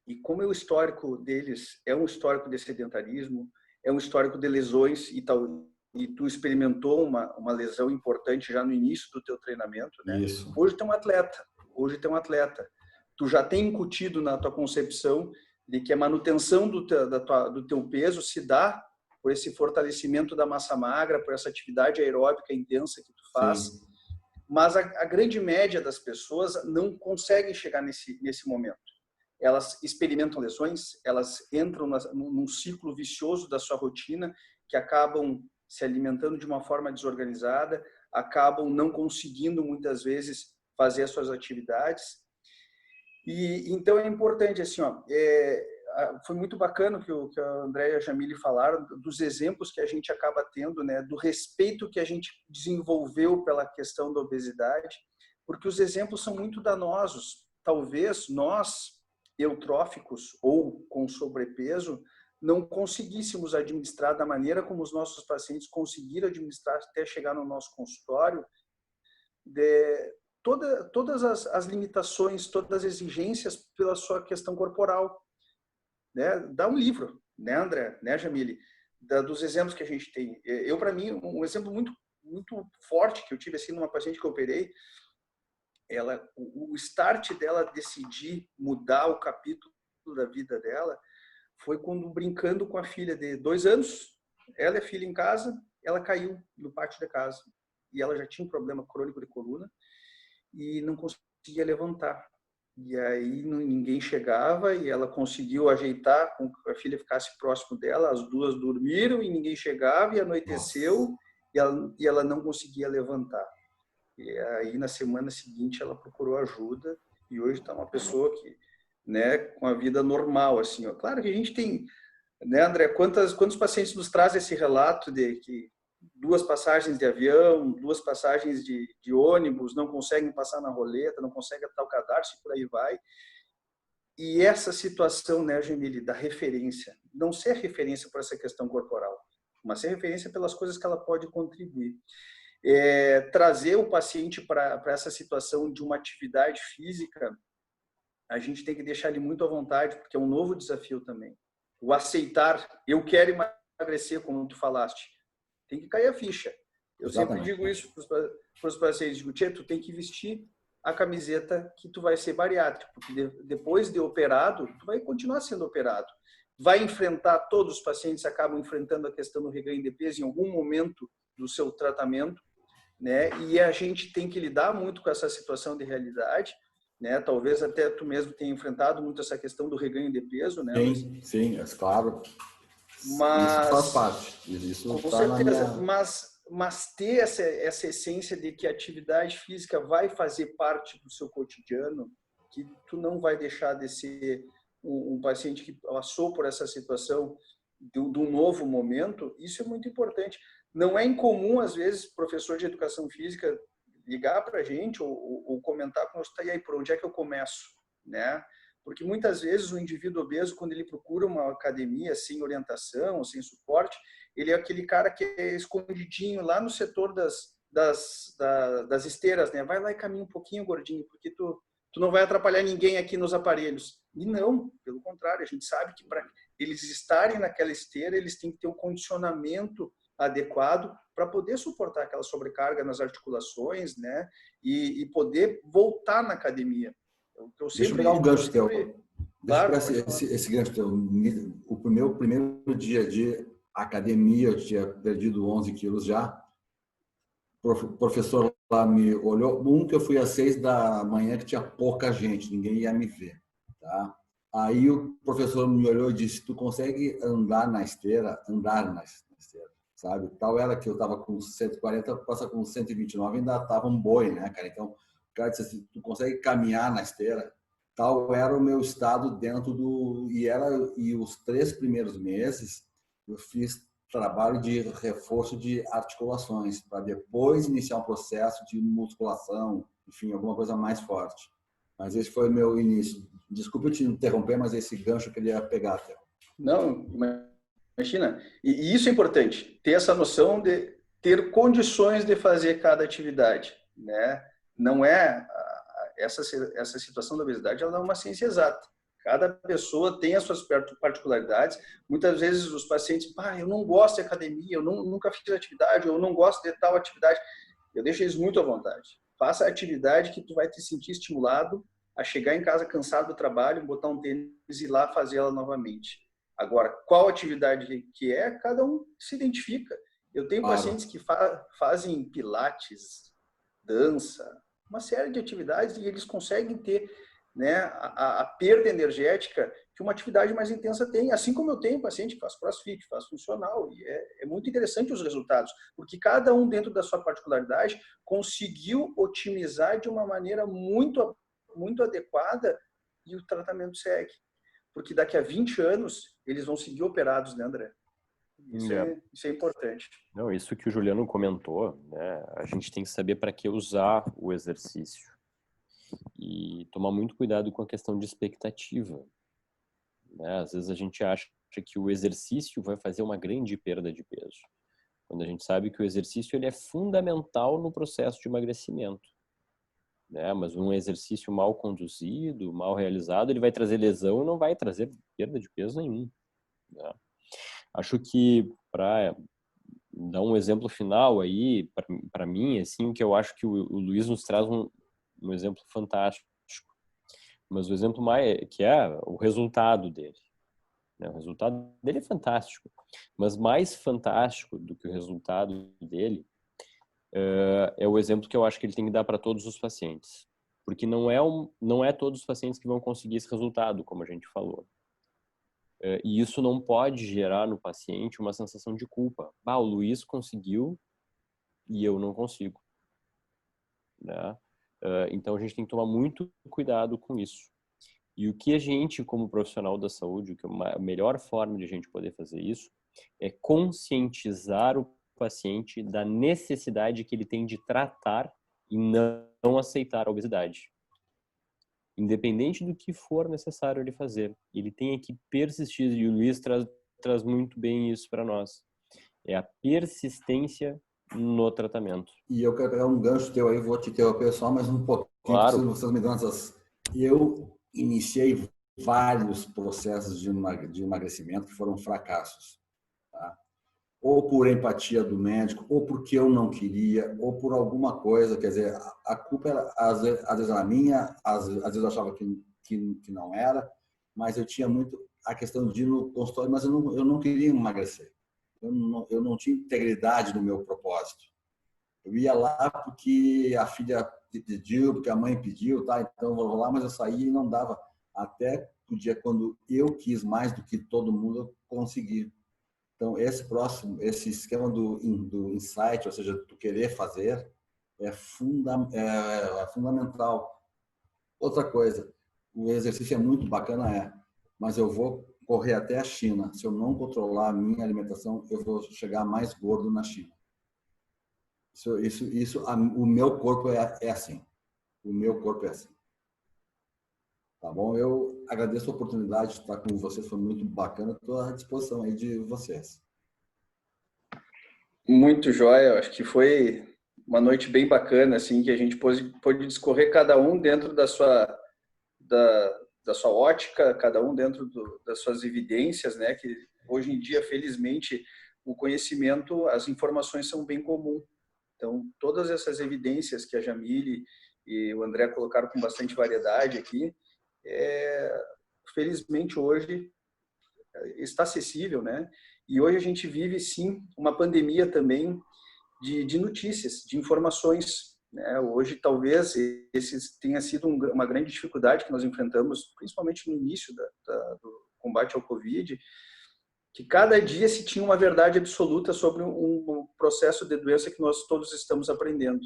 E como o histórico deles é um histórico de sedentarismo, é um histórico de lesões e tal, e tu experimentou uma lesão importante já no início do teu treinamento, né? Isso. Hoje tu é um atleta. Tu já tem incutido na tua concepção de que a manutenção do teu peso se dá por esse fortalecimento da massa magra, por essa atividade aeróbica intensa que tu faz. Sim. Mas a grande média das pessoas não consegue chegar nesse momento. Elas experimentam lesões, elas entram num ciclo vicioso da sua rotina, que acabam se alimentando de uma forma desorganizada, acabam não conseguindo muitas vezes fazer as suas atividades. E então é importante assim, foi muito bacana o que a André e a Jamile falaram dos exemplos que a gente acaba tendo, né, do respeito que a gente desenvolveu pela questão da obesidade, porque os exemplos são muito danosos. Talvez nós, eutróficos ou com sobrepeso, não conseguíssemos administrar da maneira como os nossos pacientes conseguiram administrar até chegar no nosso consultório, todas as limitações, todas as exigências pela sua questão corporal. Né? Dá um livro, né, André, né, Jamile, dos exemplos que a gente tem. Para mim, um exemplo muito, muito forte que eu tive assim numa paciente que eu operei, o start dela decidir mudar o capítulo da vida dela foi quando, brincando com a filha de 2 anos, ela é filha em casa, ela caiu no pátio da casa. E ela já tinha um problema crônico de coluna e não conseguia levantar. E aí ninguém chegava e ela conseguiu ajeitar com que a filha ficasse próximo dela. As duas dormiram e ninguém chegava, e anoiteceu e ela não conseguia levantar. E aí na semana seguinte ela procurou ajuda e hoje está uma pessoa que, né, com a vida normal, assim, ó. Claro que a gente tem, né, André, quantos pacientes nos trazem esse relato de que 2 passagens de avião, 2 passagens de ônibus, não conseguem passar na roleta, não conseguem atar o cadarço e por aí vai. E essa situação, né, Gemile, da referência, não ser referência por essa questão corporal, mas ser referência pelas coisas que ela pode contribuir. Trazer o paciente para essa situação de uma atividade física, a gente tem que deixar ele muito à vontade, porque é um novo desafio também. O aceitar, eu quero emagrecer, como tu falaste, tem que cair a ficha. Eu Exatamente. Sempre digo isso para os pacientes, digo, Tchê, tu tem que vestir a camiseta que tu vai ser bariátrico, porque depois de operado, tu vai continuar sendo operado. Vai enfrentar, todos os pacientes acabam enfrentando a questão do reganho de peso em algum momento do seu tratamento, né? E a gente tem que lidar muito com essa situação de realidade, né? Talvez até tu mesmo tenha enfrentado muito essa questão do reganho de peso, né? Sim, é claro. Mas isso faz parte. Isso com tá certeza. Na minha... Mas ter essa essência de que a atividade física vai fazer parte do seu cotidiano, que tu não vai deixar de ser um paciente que passou por essa situação do novo momento, isso é muito importante. Não é incomum, às vezes, professor de educação física ligar para a gente ou comentar conosco, e aí, por onde é que eu começo? Né? Porque muitas vezes o indivíduo obeso, quando ele procura uma academia sem orientação, sem suporte, ele é aquele cara que é escondidinho lá no setor das esteiras, né? Vai lá e caminha um pouquinho, gordinho, porque tu não vai atrapalhar ninguém aqui nos aparelhos. E não, pelo contrário, a gente sabe que para eles estarem naquela esteira, eles têm que ter um condicionamento adequado para poder suportar aquela sobrecarga nas articulações, né? E poder voltar na academia. Deixa eu pegar um gancho teu. Claro, deixa eu pegar esse gancho teu. O meu primeiro dia de academia, eu tinha perdido 11 quilos já. O professor lá me olhou. Que eu fui às 6 da manhã, que tinha pouca gente, ninguém ia me ver. Tá? Aí o professor me olhou e disse, tu consegue andar na esteira? Andar na esteira, sabe? Tal era que eu estava com 140, passa com 129, ainda estava um boi, né, cara? Então, o cara disse assim, tu consegue caminhar na esteira? Tal era o meu estado dentro do... E os 3 primeiros meses, eu fiz trabalho de reforço de articulações, para depois iniciar um processo de musculação, enfim, alguma coisa mais forte. Mas esse foi o meu início. Desculpa te interromper, mas esse gancho eu queria pegar até. Não, imagina. E isso é importante, ter essa noção de ter condições de fazer cada atividade, né? Não é essa situação da obesidade, ela não é uma ciência exata. Cada pessoa tem as suas particularidades. Muitas vezes os pacientes, eu não gosto de academia, eu nunca fiz atividade, eu não gosto de tal atividade. Eu deixo eles muito à vontade. Faça a atividade que tu vai te sentir estimulado a chegar em casa cansado do trabalho, botar um tênis e ir lá fazer ela novamente. Agora, qual atividade que é, cada um se identifica. Eu tenho pacientes que fazem pilates, dança, uma série de atividades e eles conseguem ter, né, a perda energética que uma atividade mais intensa tem. Assim como eu tenho paciente que faz crossfit, faz funcional. E é muito interessante os resultados, porque cada um, dentro da sua particularidade, conseguiu otimizar de uma maneira muito, muito adequada e o tratamento segue. Porque daqui a 20 anos, eles vão seguir operados, né, André? Isso é importante. Não, isso que o Juliano comentou, né? A gente tem que saber para que usar o exercício e tomar muito cuidado com a questão de expectativa, né? Às vezes a gente acha que o exercício vai fazer uma grande perda de peso, quando a gente sabe que o exercício ele é fundamental no processo de emagrecimento, né? Mas um exercício mal conduzido, mal realizado, ele vai trazer lesão e não vai trazer perda de peso nenhum, né? Acho que, para dar um exemplo final aí, para mim, assim, que eu acho que o Luiz nos traz um exemplo fantástico. Mas o exemplo mais que é o resultado dele, né? O resultado dele é fantástico, mas mais fantástico do que o resultado dele é o exemplo que eu acho que ele tem que dar para todos os pacientes, porque não é todos os pacientes que vão conseguir esse resultado, como a gente falou. E isso não pode gerar no paciente uma sensação de culpa. O Luiz conseguiu e eu não consigo, né? Então a gente tem que tomar muito cuidado com isso. E o que a gente, como profissional da saúde, a melhor forma de a gente poder fazer isso é conscientizar o paciente da necessidade que ele tem de tratar e não aceitar a obesidade. Independente do que for necessário ele fazer, ele tem que persistir, e o Luiz traz muito bem isso para nós. É a persistência no tratamento. E eu quero pegar um gancho teu aí, vou te interromper só mais um pouquinho. Claro. Vocês me dão essas... Eu iniciei vários processos de emagrecimento que foram fracassos. Tá? Ou por empatia do médico, ou porque eu não queria, ou por alguma coisa. Quer dizer, a culpa era, às vezes era minha, às vezes eu achava que não era, mas eu tinha muito a questão de ir no consultório, mas eu não queria emagrecer. Eu não tinha integridade no meu propósito. Eu ia lá porque a filha pediu, porque a mãe pediu, tá? Então eu vou lá, mas eu saía e não dava. Até o dia quando eu quis mais do que todo mundo, eu consegui. Então esse esquema do insight, ou seja, do querer fazer, é fundamental. Outra coisa, o exercício é muito bacana, mas eu vou correr até a China. Se eu não controlar a minha alimentação, eu vou chegar mais gordo na China. O meu corpo é assim. O meu corpo é assim. Tá bom? Eu agradeço a oportunidade de estar com vocês, foi muito bacana. Estou à disposição aí de vocês. Muito jóia, acho que foi uma noite bem bacana, assim, que a gente pôde discorrer cada um dentro da sua ótica, cada um dentro das suas evidências, né? Que hoje em dia, felizmente, o conhecimento, as informações são bem comuns. Então, todas essas evidências que a Jamile e o André colocaram com bastante variedade aqui, felizmente hoje está acessível, né? E hoje a gente vive, sim, uma pandemia também de notícias, de informações, né? Hoje, talvez, esse tenha sido uma grande dificuldade que nós enfrentamos, principalmente no início do combate ao Covid, que cada dia se tinha uma verdade absoluta sobre um processo de doença que nós todos estamos aprendendo.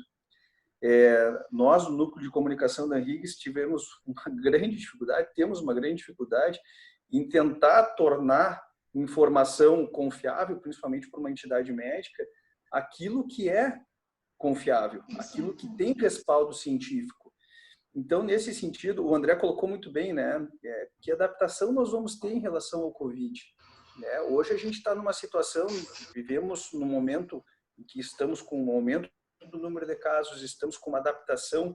Nós, no Núcleo de Comunicação da Higgs, temos uma grande dificuldade em tentar tornar informação confiável, principalmente por uma entidade médica, aquilo que é confiável, aquilo que tem respaldo científico. Então, nesse sentido, o André colocou muito bem, né, que adaptação nós vamos ter em relação ao Covid. Né? Hoje a gente está numa situação, vivemos num momento em que estamos com um aumento do número de casos, estamos com uma adaptação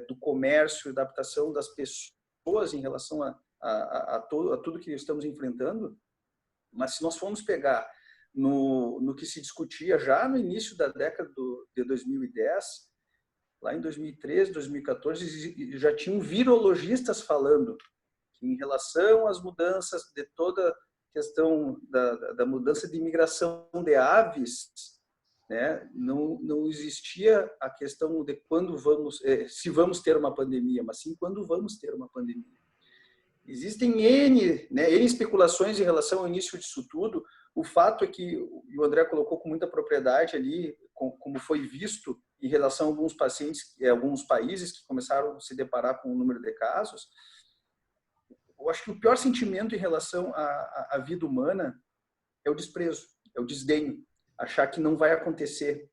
do comércio, adaptação das pessoas em relação a tudo que estamos enfrentando. Mas se nós formos pegar no que se discutia já no início da década de 2010, lá em 2013, 2014, já tinham virologistas falando que em relação às mudanças de toda a questão da mudança de imigração de aves, né, não existia a questão de quando se vamos ter uma pandemia, mas sim quando vamos ter uma pandemia. Existem N especulações em relação ao início disso tudo. O fato é que, o André colocou com muita propriedade ali, como foi visto em relação a alguns pacientes, alguns países que começaram a se deparar com o número de casos. Eu acho que o pior sentimento em relação à vida humana é o desprezo, é o desdenho, achar que não vai acontecer.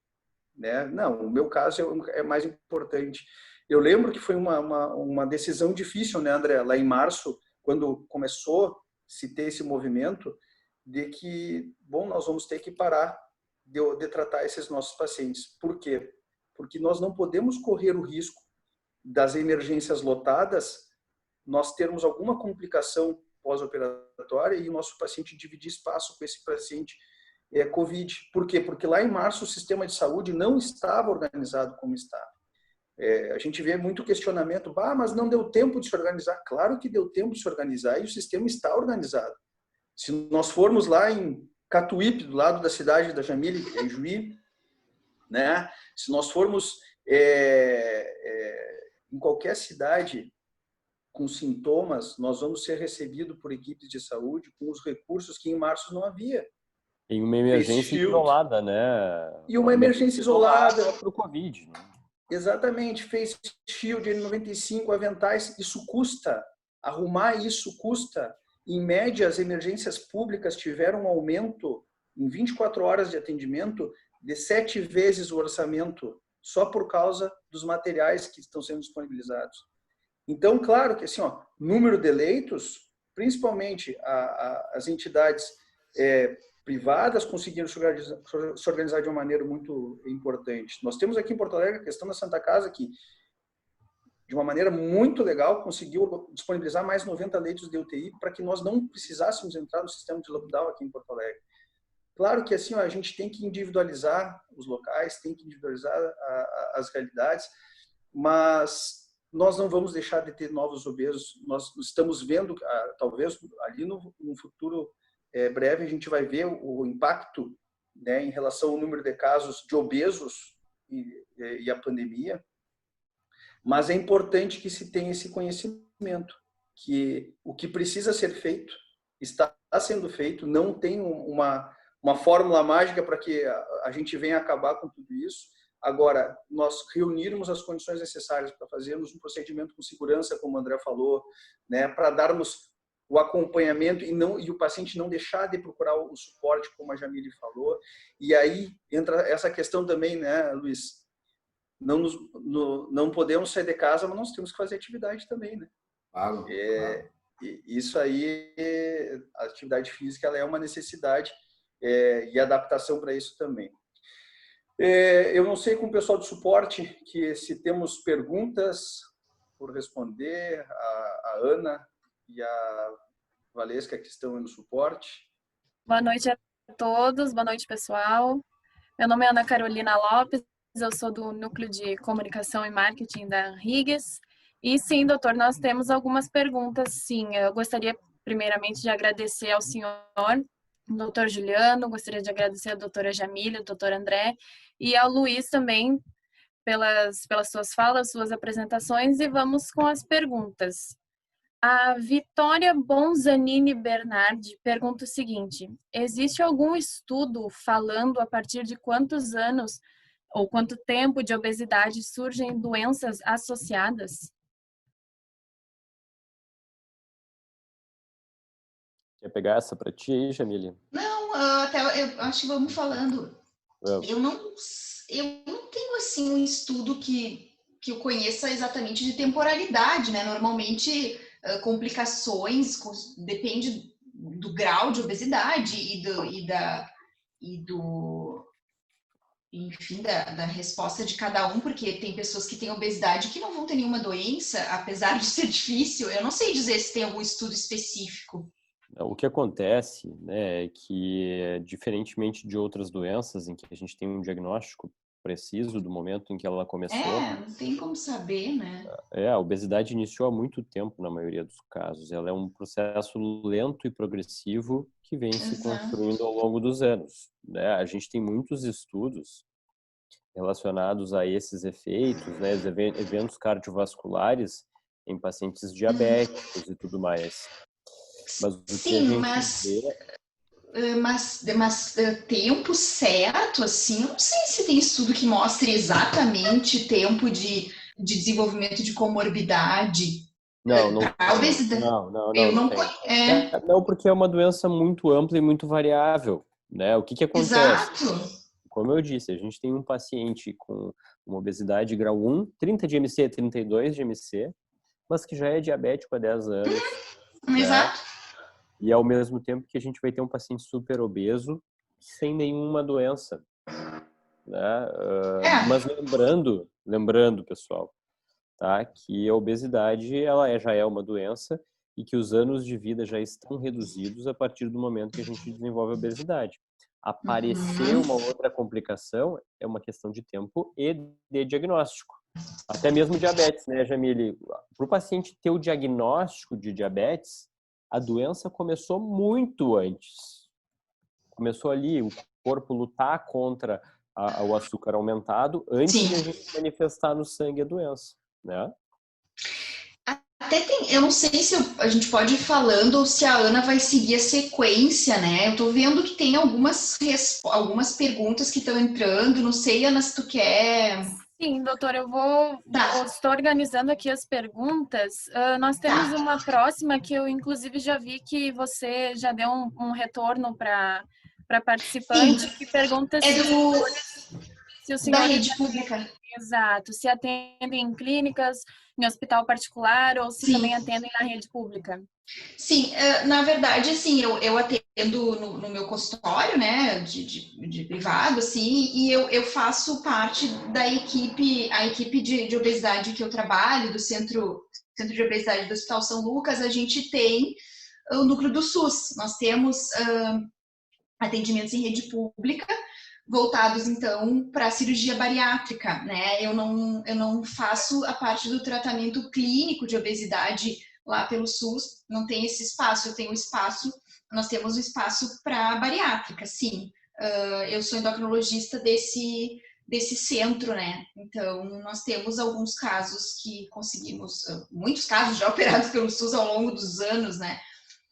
Né? Não, o meu caso é mais importante. Eu lembro que foi uma decisão difícil, né, André? Lá em março, quando começou a se ter esse movimento de que, bom, nós vamos ter que parar de tratar esses nossos pacientes. Por quê? Porque nós não podemos correr o risco das emergências lotadas, nós termos alguma complicação pós-operatória e o nosso paciente dividir espaço com esse paciente Covid. Por quê? Porque lá em março o sistema de saúde não estava organizado como está. A gente vê muito questionamento, mas não deu tempo de se organizar. Claro que deu tempo de se organizar e o sistema está organizado. Se nós formos lá em Catuípe, do lado da cidade da Jamile, que é em Juí, né? Se nós formos em qualquer cidade com sintomas, nós vamos ser recebidos por equipes de saúde com os recursos que em março não havia. Tem uma emergência isolada, né? E uma emergência isolada para o Covid, né? Exatamente, face shield N95, aventais, isso custa, arrumar isso custa. Em média, as emergências públicas tiveram um aumento em 24 horas de atendimento de 7 vezes o orçamento, só por causa dos materiais que estão sendo disponibilizados. Então, claro que assim, número de leitos, principalmente as entidades privadas conseguiram se organizar de uma maneira muito importante. Nós temos aqui em Porto Alegre a questão da Santa Casa, que de uma maneira muito legal conseguiu disponibilizar mais 90 leitos de UTI para que nós não precisássemos entrar no sistema de lockdown aqui em Porto Alegre. Claro que assim, a gente tem que individualizar os locais, tem que individualizar as realidades, mas nós não vamos deixar de ter novos obesos. Nós estamos vendo, talvez ali no futuro breve, a gente vai ver o impacto, né, em relação ao número de casos de obesos e a pandemia. Mas é importante que se tenha esse conhecimento, que o que precisa ser feito está sendo feito, não tem uma fórmula mágica para que a gente venha acabar com tudo isso. Agora, nós reunirmos as condições necessárias para fazermos um procedimento com segurança, como o André falou, né, para darmos o acompanhamento e o paciente não deixar de procurar o suporte, como a Jamile falou. E aí entra essa questão também, né, Luiz? Não podemos sair de casa, mas nós temos que fazer atividade também, né? Claro. Isso aí, a atividade física, ela é uma necessidade e adaptação para isso também. Eu não sei com o pessoal de suporte que se temos perguntas por responder, a Ana e a Valesca que estão no suporte. Boa noite a todos, boa noite pessoal. Meu nome é Ana Carolina Lopes, eu sou do Núcleo de Comunicação e Marketing da Riggs. E sim, doutor, nós temos algumas perguntas, sim. Eu gostaria primeiramente de agradecer ao senhor, doutor Juliano, gostaria de agradecer à doutora Jamile, ao doutor André e ao Luiz também pelas suas falas, suas apresentações, e vamos com as perguntas. A Vitória Bonzanini Bernardi pergunta o seguinte: existe algum estudo falando a partir de quantos anos ou quanto tempo de obesidade surgem doenças associadas? Quer pegar essa para ti aí, Jamile? Não, eu acho que vamos falando. Eu não tenho assim um estudo que eu conheça exatamente de temporalidade, né? Normalmente complicações depende do grau de obesidade enfim, da resposta de cada um, porque tem pessoas que têm obesidade que não vão ter nenhuma doença, apesar de ser difícil. Eu não sei dizer se tem algum estudo específico. O que acontece, né, é que, diferentemente de outras doenças em que a gente tem um diagnóstico preciso do momento em que ela começou. Não tem como saber, né? A obesidade iniciou há muito tempo, na maioria dos casos. Ela é um processo lento e progressivo que vem se construindo ao longo dos anos, né? A gente tem muitos estudos relacionados a esses efeitos, né, eventos cardiovasculares em pacientes diabéticos e tudo mais. Mas o que a gente vê... Mas tempo certo, assim, eu não sei se tem estudo que mostre exatamente tempo de desenvolvimento de comorbidade. Não, eu não conheço. Não, porque é uma doença muito ampla e muito variável, né? O que acontece? Exato. Como eu disse, a gente tem um paciente com uma obesidade grau 1, 30 de MC, 32 de MC, mas que já é diabético há 10 anos. Exato. Né? E ao mesmo tempo que a gente vai ter um paciente super obeso sem nenhuma doença, né? Mas lembrando, pessoal, tá? Que a obesidade ela já é uma doença e que os anos de vida já estão reduzidos a partir do momento que a gente desenvolve a obesidade. Aparecer uma outra complicação é uma questão de tempo e de diagnóstico, Até mesmo diabetes, né, Jamile? Para o paciente ter o diagnóstico de diabetes, a doença começou muito antes. Começou ali o corpo lutar contra o açúcar aumentado antes Sim. de a gente manifestar no sangue a doença, né? Até tem, eu não sei se a gente pode ir falando ou se a Ana vai seguir a sequência, né? Eu tô vendo que tem algumas perguntas que estão entrando. Não sei, Ana, se tu quer. Sim, doutor, Tá, estou organizando aqui as perguntas. Nós temos tá. uma próxima que eu, inclusive, já vi que você já deu um retorno para Sim, participante, que pergunta é se os da senhores, rede pública. exato, se atendem em clínicas, em hospital particular ou se Sim. também atendem na rede pública. Sim, na verdade, assim, eu atendo no meu consultório, né, de privado, assim, e eu faço parte da equipe, a equipe de obesidade que eu trabalho, do Centro de Obesidade do Hospital São Lucas. A gente tem o núcleo do SUS. Nós temos atendimentos em rede pública, voltados, então, para a cirurgia bariátrica, né? Eu não faço a parte do tratamento clínico de obesidade lá pelo SUS, não tem esse espaço, eu tenho espaço, nós temos um espaço para bariátrica, sim. Eu sou endocrinologista desse centro, né? Então, nós temos alguns casos que conseguimos, muitos casos já operados pelo SUS ao longo dos anos, né?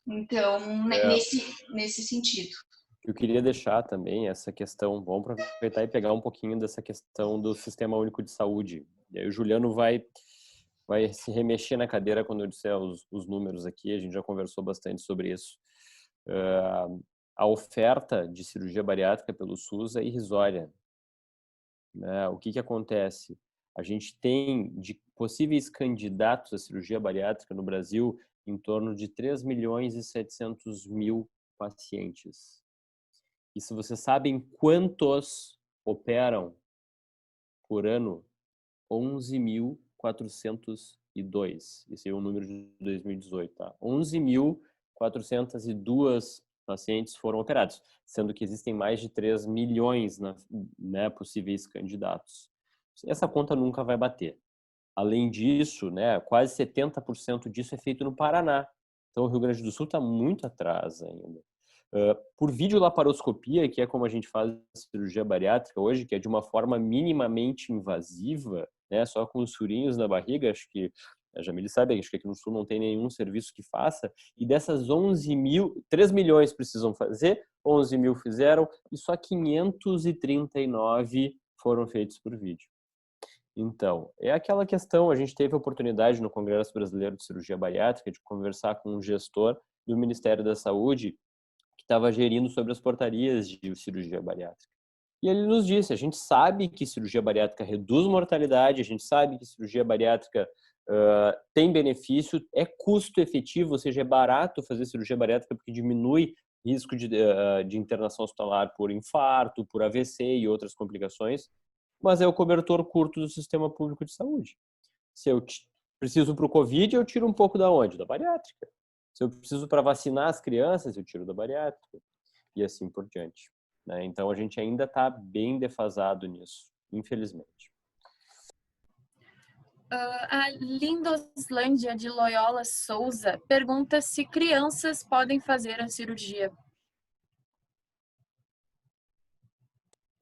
Então, nesse sentido. Eu queria deixar também essa questão, vamos aproveitar e pegar um pouquinho dessa questão do Sistema Único de Saúde. E aí o Juliano vai se remexer na cadeira quando eu disser os números aqui, a gente já conversou bastante sobre isso. A oferta de cirurgia bariátrica pelo SUS é irrisória, né? O que acontece? A gente tem de possíveis candidatos à cirurgia bariátrica no Brasil em torno de 3.700.000 pacientes. E se vocês sabem quantos operam por ano? 11.402. Esse é o número de 2018, tá? 11.402 pacientes foram operados, sendo que existem mais de 3 milhões, né, possíveis candidatos. Essa conta nunca vai bater. Além disso, né, quase 70% disso é feito no Paraná. Então, o Rio Grande do Sul está muito atrás ainda. Por videolaparoscopia, que é como a gente faz cirurgia bariátrica hoje, que é de uma forma minimamente invasiva, né, só com os furinhos na barriga, acho que a Jamile sabe, acho que aqui no Sul não tem nenhum serviço que faça, e dessas 3 milhões precisam fazer, 11 mil fizeram, e só 539 foram feitos por vídeo. Então, é aquela questão, a gente teve a oportunidade no Congresso Brasileiro de Cirurgia Bariátrica de conversar com um gestor do Ministério da Saúde que estava gerindo sobre as portarias de cirurgia bariátrica. E ele nos disse, a gente sabe que cirurgia bariátrica reduz mortalidade, a gente sabe que cirurgia bariátrica tem benefício, é custo efetivo, ou seja, é barato fazer cirurgia bariátrica porque diminui risco de internação hospitalar por infarto, por AVC e outras complicações, mas é o cobertor curto do sistema público de saúde. Se eu preciso para o Covid, eu tiro um pouco da onde? Da bariátrica. Se eu preciso para vacinar as crianças, eu tiro da bariátrica. E assim por diante. Né? Então, a gente ainda está bem defasado nisso, infelizmente. A Lindoslândia de Loyola Souza pergunta se crianças podem fazer a cirurgia.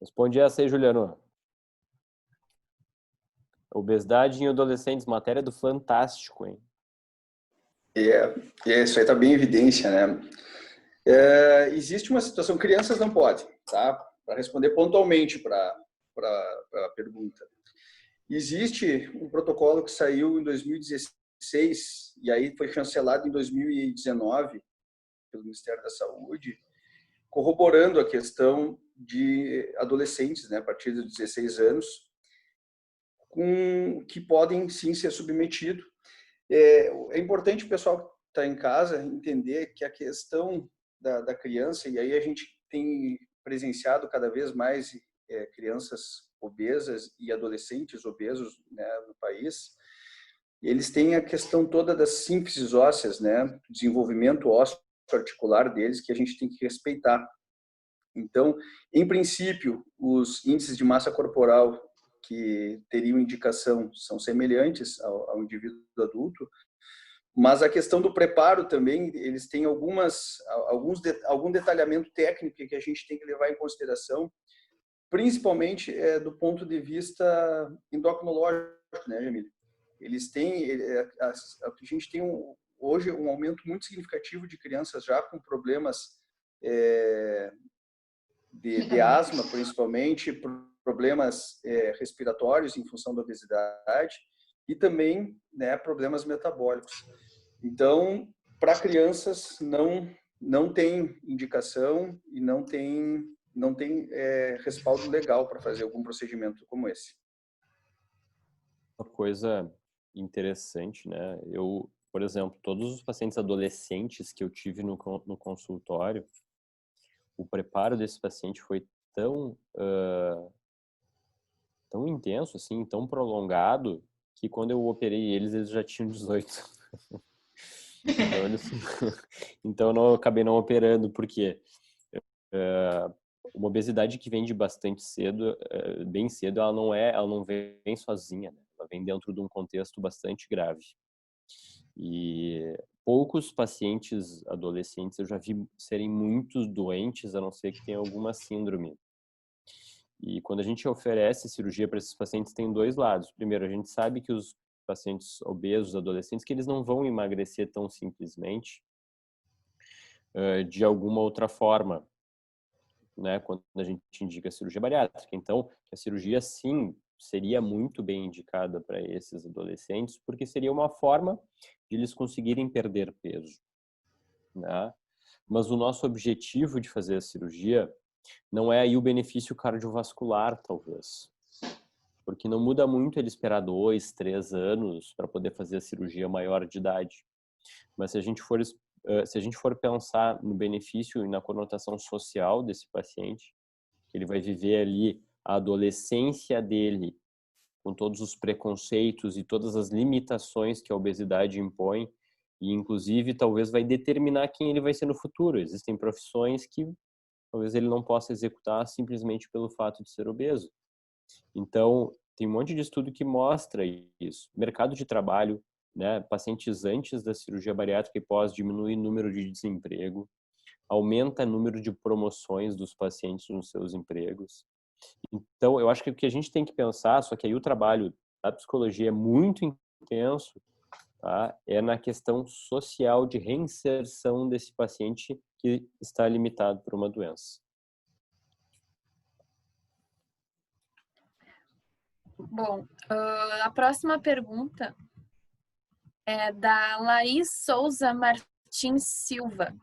Responde essa aí, Juliano. Obesidade em adolescentes, matéria do Fantástico, hein? Isso aí está bem em evidência, né? Existe uma situação, crianças não podem, tá? Para responder pontualmente para a pergunta. Existe um protocolo que saiu em 2016 e aí foi cancelado em 2019 pelo Ministério da Saúde, corroborando a questão de adolescentes, né, a partir de 16 anos, que podem sim ser submetidos. É importante o pessoal que está em casa entender que a questão da criança, e aí a gente tem presenciado cada vez mais crianças obesas e adolescentes obesos, né, no país, eles têm a questão toda das sínfises ósseas, né, desenvolvimento ósseo articular deles, que a gente tem que respeitar. Então, em princípio, os índices de massa corporal que teriam indicação são semelhantes ao indivíduo adulto, mas a questão do preparo também, eles têm algum detalhamento técnico que a gente tem que levar em consideração, principalmente do ponto de vista endocrinológico, né, Jamile? Eles têm, a gente tem hoje um aumento muito significativo de crianças já com problemas de asma, principalmente, problemas respiratórios em função da obesidade e também, né, problemas metabólicos. Então, para crianças não tem indicação e não tem respaldo legal para fazer algum procedimento como esse. Uma coisa interessante, né? Eu, por exemplo, todos os pacientes adolescentes que eu tive no consultório, o preparo desse paciente foi tão intenso, assim, tão prolongado, que quando eu operei eles já tinham 18. Então eu não, acabei não operando, porque uma obesidade que vem de bastante cedo, bem cedo, ela não vem sozinha, né? Ela vem dentro de um contexto bastante grave. E poucos pacientes adolescentes eu já vi serem muito doentes, a não ser que tenham alguma síndrome. E quando a gente oferece cirurgia para esses pacientes, tem dois lados. Primeiro, a gente sabe que os pacientes obesos, adolescentes, que eles não vão emagrecer tão simplesmente de alguma outra forma, né? Quando a gente indica a cirurgia bariátrica. Então, a cirurgia, sim, seria muito bem indicada para esses adolescentes, porque seria uma forma de eles conseguirem perder peso, né? Mas o nosso objetivo de fazer a cirurgia não é aí o benefício cardiovascular, talvez. Porque não muda muito ele esperar 2, 3 anos para poder fazer a cirurgia maior de idade. Mas se a gente for pensar no benefício e na conotação social desse paciente, ele vai viver ali a adolescência dele com todos os preconceitos e todas as limitações que a obesidade impõe, e inclusive talvez vai determinar quem ele vai ser no futuro. Existem profissões que talvez ele não possa executar simplesmente pelo fato de ser obeso. Então, tem um monte de estudo que mostra isso. Mercado de trabalho, né? Pacientes antes da cirurgia bariátrica e pós diminui o número de desemprego, aumenta o número de promoções dos pacientes nos seus empregos. Então, eu acho que o que a gente tem que pensar, só que aí o trabalho da psicologia é muito intenso, tá? É na questão social de reinserção desse paciente que está limitado por uma doença. Bom, a próxima pergunta é da Laís Souza Martins Silva.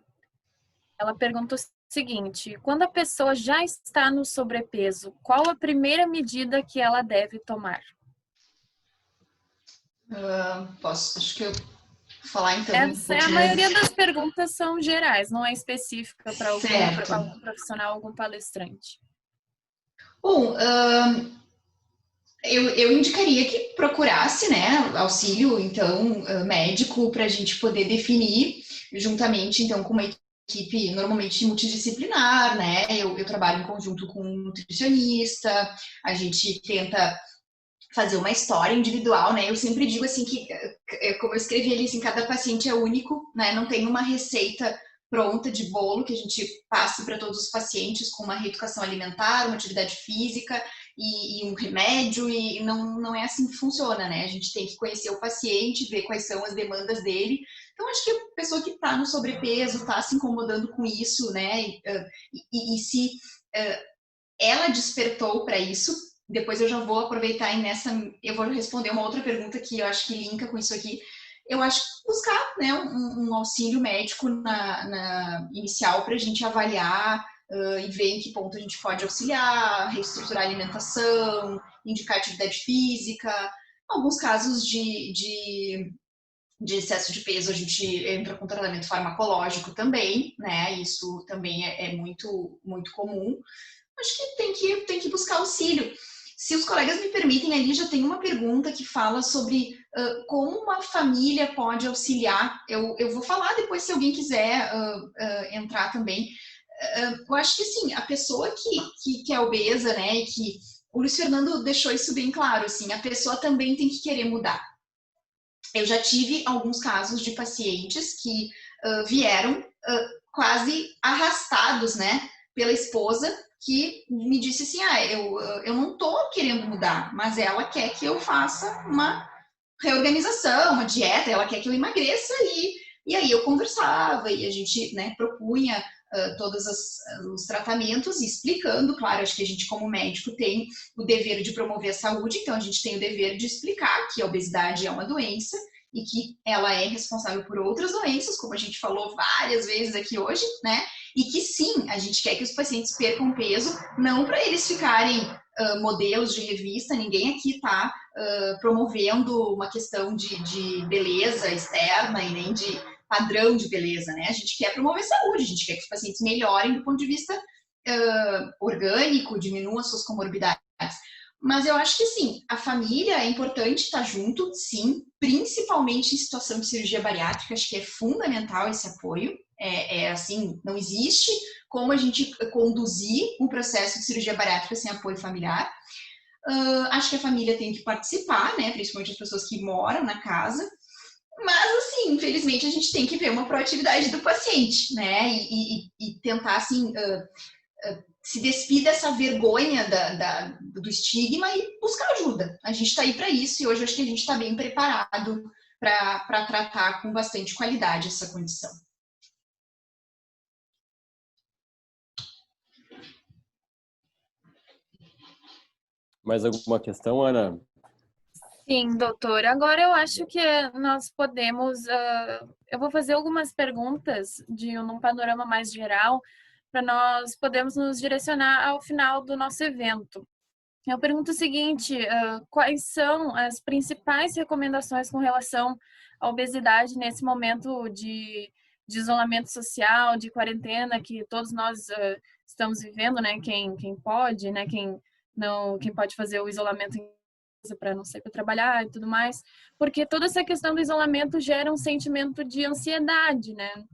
Ela pergunta o seguinte: quando a pessoa já está no sobrepeso, qual a primeira medida que ela deve tomar? Acho que eu vou falar então. A maioria das perguntas são gerais, não é específica para algum profissional, algum palestrante. Bom, eu indicaria que procurasse, né, auxílio, então, médico, para a gente poder definir, juntamente, então, com uma equipe normalmente multidisciplinar, né, eu trabalho em conjunto com um nutricionista, a gente tenta fazer uma história individual, né, eu sempre digo, assim, que, como eu escrevi ali, assim, cada paciente é único, né, não tem uma receita pronta de bolo que a gente passe para todos os pacientes com uma reeducação alimentar, uma atividade física e um remédio, e não é assim que funciona, né? A gente tem que conhecer o paciente, ver quais são as demandas dele. Então, acho que a pessoa que está no sobrepeso, está se incomodando com isso, né? E se ela despertou para isso, depois eu já vou aproveitar e eu vou responder uma outra pergunta que eu acho que linka com isso aqui. Eu acho que buscar, né, um auxílio médico na inicial para a gente avaliar e ver em que ponto a gente pode auxiliar, reestruturar a alimentação, indicar atividade física. Em alguns casos de excesso de peso, a gente entra com tratamento farmacológico também, né? Isso também é muito, muito comum. Acho que tem que buscar auxílio. Se os colegas me permitem, ali já tem uma pergunta que fala sobre como uma família pode auxiliar. Eu vou falar depois, se alguém quiser entrar também. Eu acho que, sim, a pessoa que é obesa, né, e que o Luiz Fernando deixou isso bem claro, assim, a pessoa também tem que querer mudar. Eu já tive alguns casos de pacientes que vieram quase arrastados, né, pela esposa, que me disse assim, eu não estou querendo mudar, mas ela quer que eu faça uma reorganização, uma dieta, ela quer que eu emagreça, e aí eu conversava, e a gente, né, propunha todos os tratamentos, explicando, claro, acho que a gente como médico tem o dever de promover a saúde, então a gente tem o dever de explicar que a obesidade é uma doença e que ela é responsável por outras doenças, como a gente falou várias vezes aqui hoje, né? E que sim, a gente quer que os pacientes percam peso, não para eles ficarem modelos de revista, ninguém aqui está promovendo uma questão de beleza externa e nem de padrão de beleza, né? A gente quer promover saúde, a gente quer que os pacientes melhorem do ponto de vista orgânico, diminuam as suas comorbidades. Mas eu acho que sim, a família é importante estar junto, sim, principalmente em situação de cirurgia bariátrica, acho que é fundamental esse apoio. Assim, não existe como a gente conduzir um processo de cirurgia bariátrica sem apoio familiar. Acho que a família tem que participar, né, principalmente as pessoas que moram na casa. Mas, assim, infelizmente, a gente tem que ver uma proatividade do paciente, né, e tentar, assim, se despir dessa vergonha do estigma e buscar ajuda. A gente está aí para isso e hoje eu acho que a gente está bem preparado para tratar com bastante qualidade essa condição. Mais alguma questão, Ana? Sim, doutor. Agora eu acho que nós podemos. Eu vou fazer algumas perguntas num panorama mais geral, para nós podermos nos direcionar ao final do nosso evento. Eu pergunto o seguinte: quais são as principais recomendações com relação à obesidade nesse momento de isolamento social, de quarentena que todos nós estamos vivendo, né? Quem pode, né? Quem pode fazer o isolamento em para não sair para trabalhar e tudo mais, porque toda essa questão do isolamento gera um sentimento de ansiedade, né?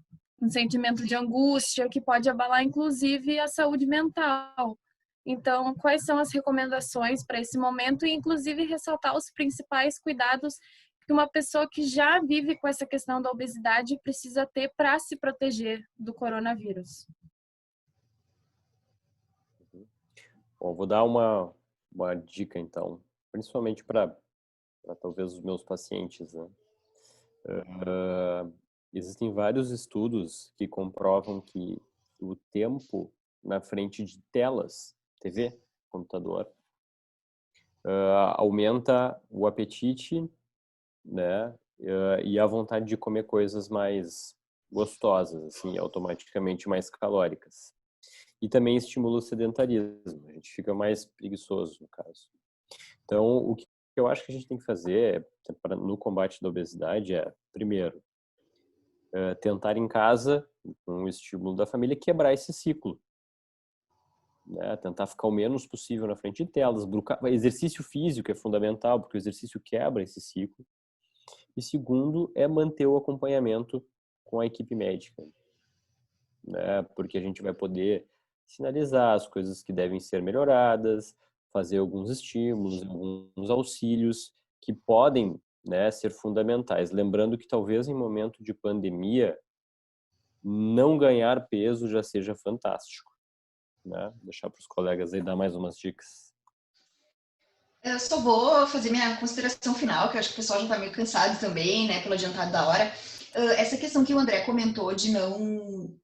Um sentimento de angústia que pode abalar inclusive a saúde mental. Então, quais são as recomendações para esse momento e inclusive ressaltar os principais cuidados que uma pessoa que já vive com essa questão da obesidade precisa ter para se proteger do coronavírus? Bom, vou dar uma dica, então, principalmente para talvez os meus pacientes, né? Existem vários estudos que comprovam que o tempo na frente de telas, TV, computador, aumenta o apetite, né? E a vontade de comer coisas mais gostosas, assim, automaticamente mais calóricas. E também estimula o sedentarismo, a gente fica mais preguiçoso, no caso. Então, o que eu acho que a gente tem que fazer no combate da obesidade é, primeiro, tentar em casa, com o estímulo da família, quebrar esse ciclo. Né? Tentar ficar o menos possível na frente de telas. Exercício físico é fundamental, porque o exercício quebra esse ciclo. E segundo, é manter o acompanhamento com a equipe médica. Né? Porque a gente vai poder sinalizar as coisas que devem ser melhoradas, fazer alguns estímulos, alguns auxílios que podem, né, ser fundamentais. Lembrando que talvez em momento de pandemia, não ganhar peso já seja fantástico. Né? Deixar para os colegas aí dar mais umas dicas. Eu só vou fazer minha consideração final, que eu acho que o pessoal já está meio cansado também, né, pelo adiantado da hora. Essa questão que o André comentou de não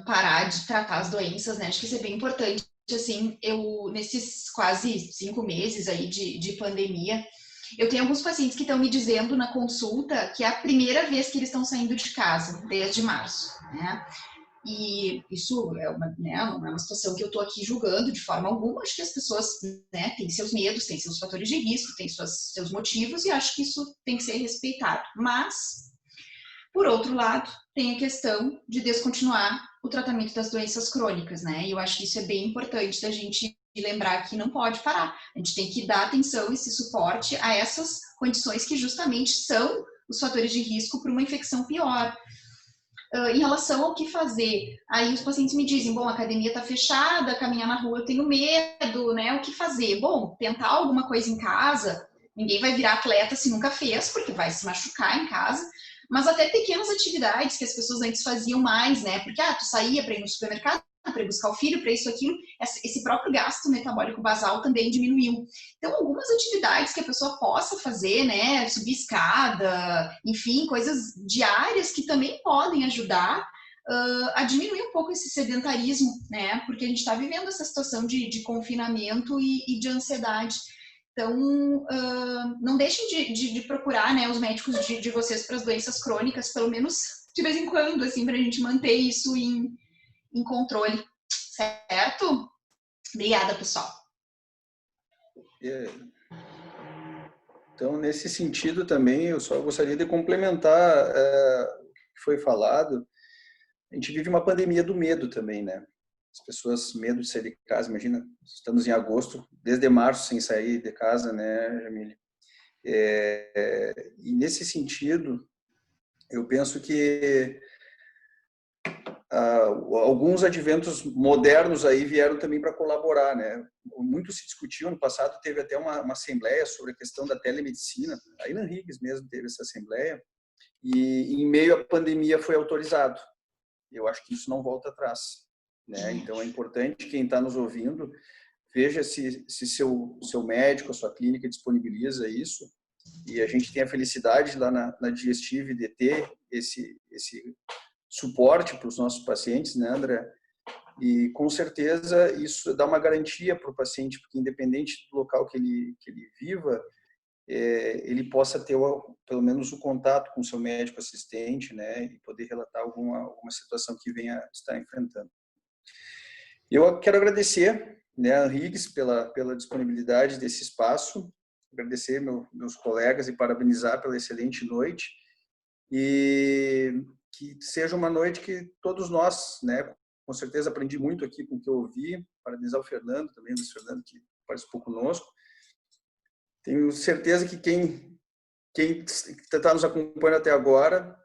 parar de tratar as doenças, né, acho que isso é bem importante. Assim, nesses quase 5 meses aí de pandemia, eu tenho alguns pacientes que estão me dizendo na consulta que é a primeira vez que eles estão saindo de casa, desde março, né? E isso é uma situação que eu estou aqui julgando de forma alguma. Acho que as pessoas, né, têm seus medos, têm seus fatores de risco, têm seus motivos, e acho que isso tem que ser respeitado. Mas, por outro lado, tem a questão de descontinuar o tratamento das doenças crônicas, né? E eu acho que isso é bem importante da gente lembrar que não pode parar. A gente tem que dar atenção e esse suporte a essas condições que justamente são os fatores de risco para uma infecção pior. em relação ao que fazer. Aí os pacientes me dizem, bom, a academia está fechada, caminhar na rua eu tenho medo, né? O que fazer? Bom, tentar alguma coisa em casa. Ninguém vai virar atleta se nunca fez, porque vai se machucar em casa. Mas até pequenas atividades que as pessoas antes faziam mais, né? Porque, tu saía para ir no supermercado, para ir buscar o filho, para isso, aquilo. Esse próprio gasto metabólico basal também diminuiu. Então, algumas atividades que a pessoa possa fazer, né? Subir escada, enfim, coisas diárias que também podem ajudar a diminuir um pouco esse sedentarismo, né? Porque a gente está vivendo essa situação de confinamento e de ansiedade. Então, não deixem de procurar, né, os médicos de vocês para as doenças crônicas, pelo menos de vez em quando, assim, para a gente manter isso em controle, certo? Obrigada, pessoal. Então, nesse sentido também, eu só gostaria de complementar o que foi falado. A gente vive uma pandemia do medo também, né? As pessoas, medo de sair de casa, imagina, estamos em agosto, desde março sem sair de casa, né, Jamile? E nesse sentido, eu penso que alguns adventos modernos aí vieram também para colaborar, né? Muito se discutiu, no passado teve até uma assembleia sobre a questão da telemedicina, aí na Higgs mesmo teve essa assembleia, e em meio à pandemia foi autorizado. Eu acho que isso não volta atrás, né? Então é importante quem está nos ouvindo, veja se seu médico, a sua clínica disponibiliza isso, e a gente tem a felicidade lá na Digestive de ter esse suporte para os nossos pacientes, né, André? E com certeza isso dá uma garantia para o paciente, porque independente do local que ele viva, ele possa ter pelo menos o contato com o seu médico assistente, né, e poder relatar alguma situação que venha estar enfrentando. Eu quero agradecer, né, a Higgs pela disponibilidade desse espaço, agradecer meus colegas e parabenizar pela excelente noite, e que seja uma noite que todos nós, né, com certeza aprendi muito aqui com o que eu ouvi, parabenizar o Fernando também, o Luiz Fernando, que participou conosco. Tenho certeza que quem está nos acompanhando até agora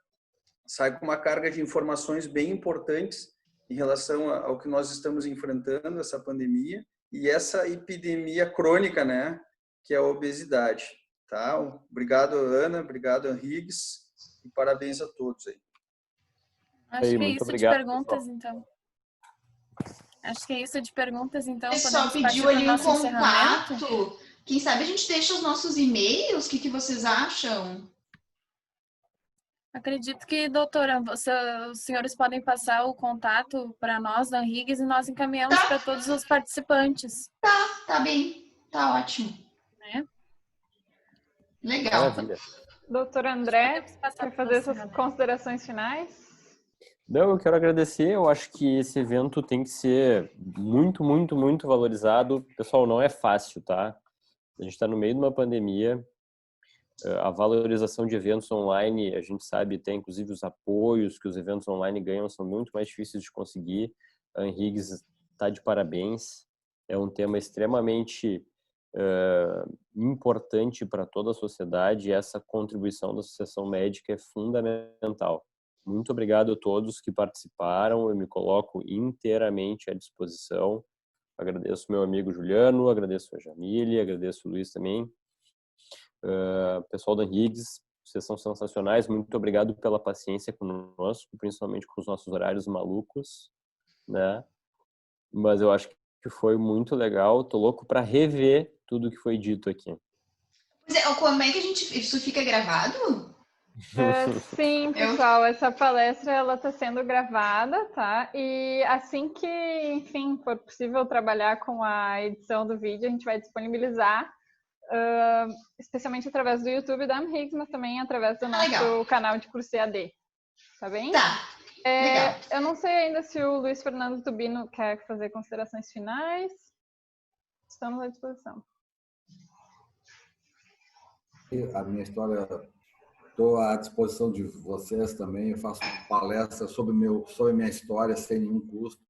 sai com uma carga de informações bem importantes em relação ao que nós estamos enfrentando, essa pandemia, e essa epidemia crônica, né, que é a obesidade. Tá? Obrigado, Ana, obrigado, Higgs, e parabéns a todos aí. Acho que é isso de perguntas, pessoal. então. Acho que é isso de perguntas, então. O pessoal pediu ali um contato. Quem sabe a gente deixa os nossos e-mails? O que vocês acham? Acredito que, doutora, os senhores podem passar o contato para nós da Higgs e nós encaminhamos para todos os participantes. Tá bem. Tá ótimo. Né? Legal. Maravilha. Doutor André, quer fazer essas considerações finais? Não, eu quero agradecer. Eu acho que esse evento tem que ser muito, muito, muito valorizado. Pessoal, não é fácil, tá? A gente está no meio de uma pandemia. A valorização de eventos online, a gente sabe, tem inclusive os apoios que os eventos online ganham, são muito mais difíceis de conseguir. A Higgs está de parabéns. É um tema extremamente importante para toda a sociedade, e essa contribuição da Associação Médica é fundamental. Muito obrigado a todos que participaram, eu me coloco inteiramente à disposição. Agradeço meu amigo Juliano, agradeço a Jamile, agradeço o Luiz também. Pessoal da Higgs, vocês são sensacionais, muito obrigado pela paciência conosco, principalmente com os nossos horários malucos, né? Mas eu acho que foi muito legal, tô louco para rever tudo que foi dito aqui. Como é que isso fica gravado? Sim, pessoal, essa palestra ela está sendo gravada, tá? E assim que, enfim, for possível trabalhar com a edição do vídeo, a gente vai disponibilizar, especialmente através do YouTube da Higgs, mas também através do nosso canal de curso EAD, tá bem? Tá. Legal. Eu não sei ainda se o Luiz Fernando Tubino quer fazer considerações finais. Estamos à disposição. A minha história, estou à disposição de vocês também. Eu faço palestra sobre minha história sem nenhum custo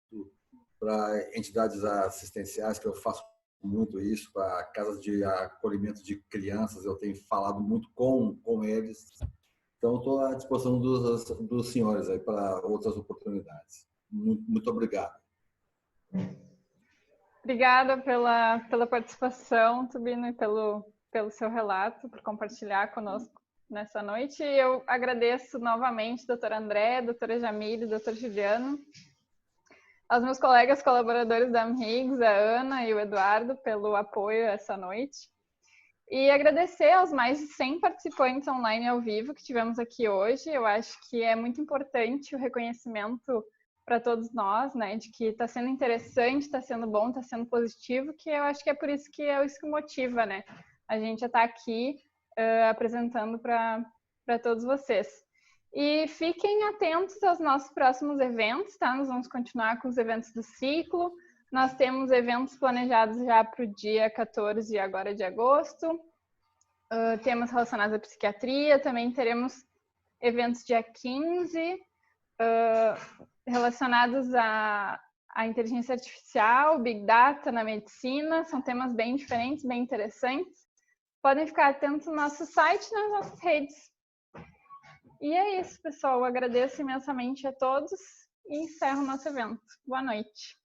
para entidades assistenciais, que eu faço muito isso, para casas de acolhimento de crianças. Eu tenho falado muito com eles. Então, estou à disposição dos senhores aí para outras oportunidades. Muito obrigado. Obrigada pela participação, Tubino, e pelo seu relato, por compartilhar conosco nessa noite. E eu agradeço novamente, doutora André, doutora Jamile, doutor Juliano, aos meus colegas colaboradores da Amhiggs, a Ana e o Eduardo, pelo apoio essa noite. E agradecer aos mais de 100 participantes online ao vivo que tivemos aqui hoje. Eu acho que é muito importante o reconhecimento para todos nós, né, de que está sendo interessante, está sendo bom, está sendo positivo, que eu acho que é por isso que é isso que motiva, né, a gente a estar aqui apresentando para todos vocês. E fiquem atentos aos nossos próximos eventos, tá? Nós vamos continuar com os eventos do ciclo. Nós temos eventos planejados já para o dia 14 agora de agosto. Temas relacionados à psiquiatria. Também teremos eventos dia 15, relacionados à inteligência artificial, Big Data na medicina. São temas bem diferentes, bem interessantes. Podem ficar atentos no nosso site e nas nossas redes. E é isso, pessoal. Eu agradeço imensamente a todos e encerro o nosso evento. Boa noite.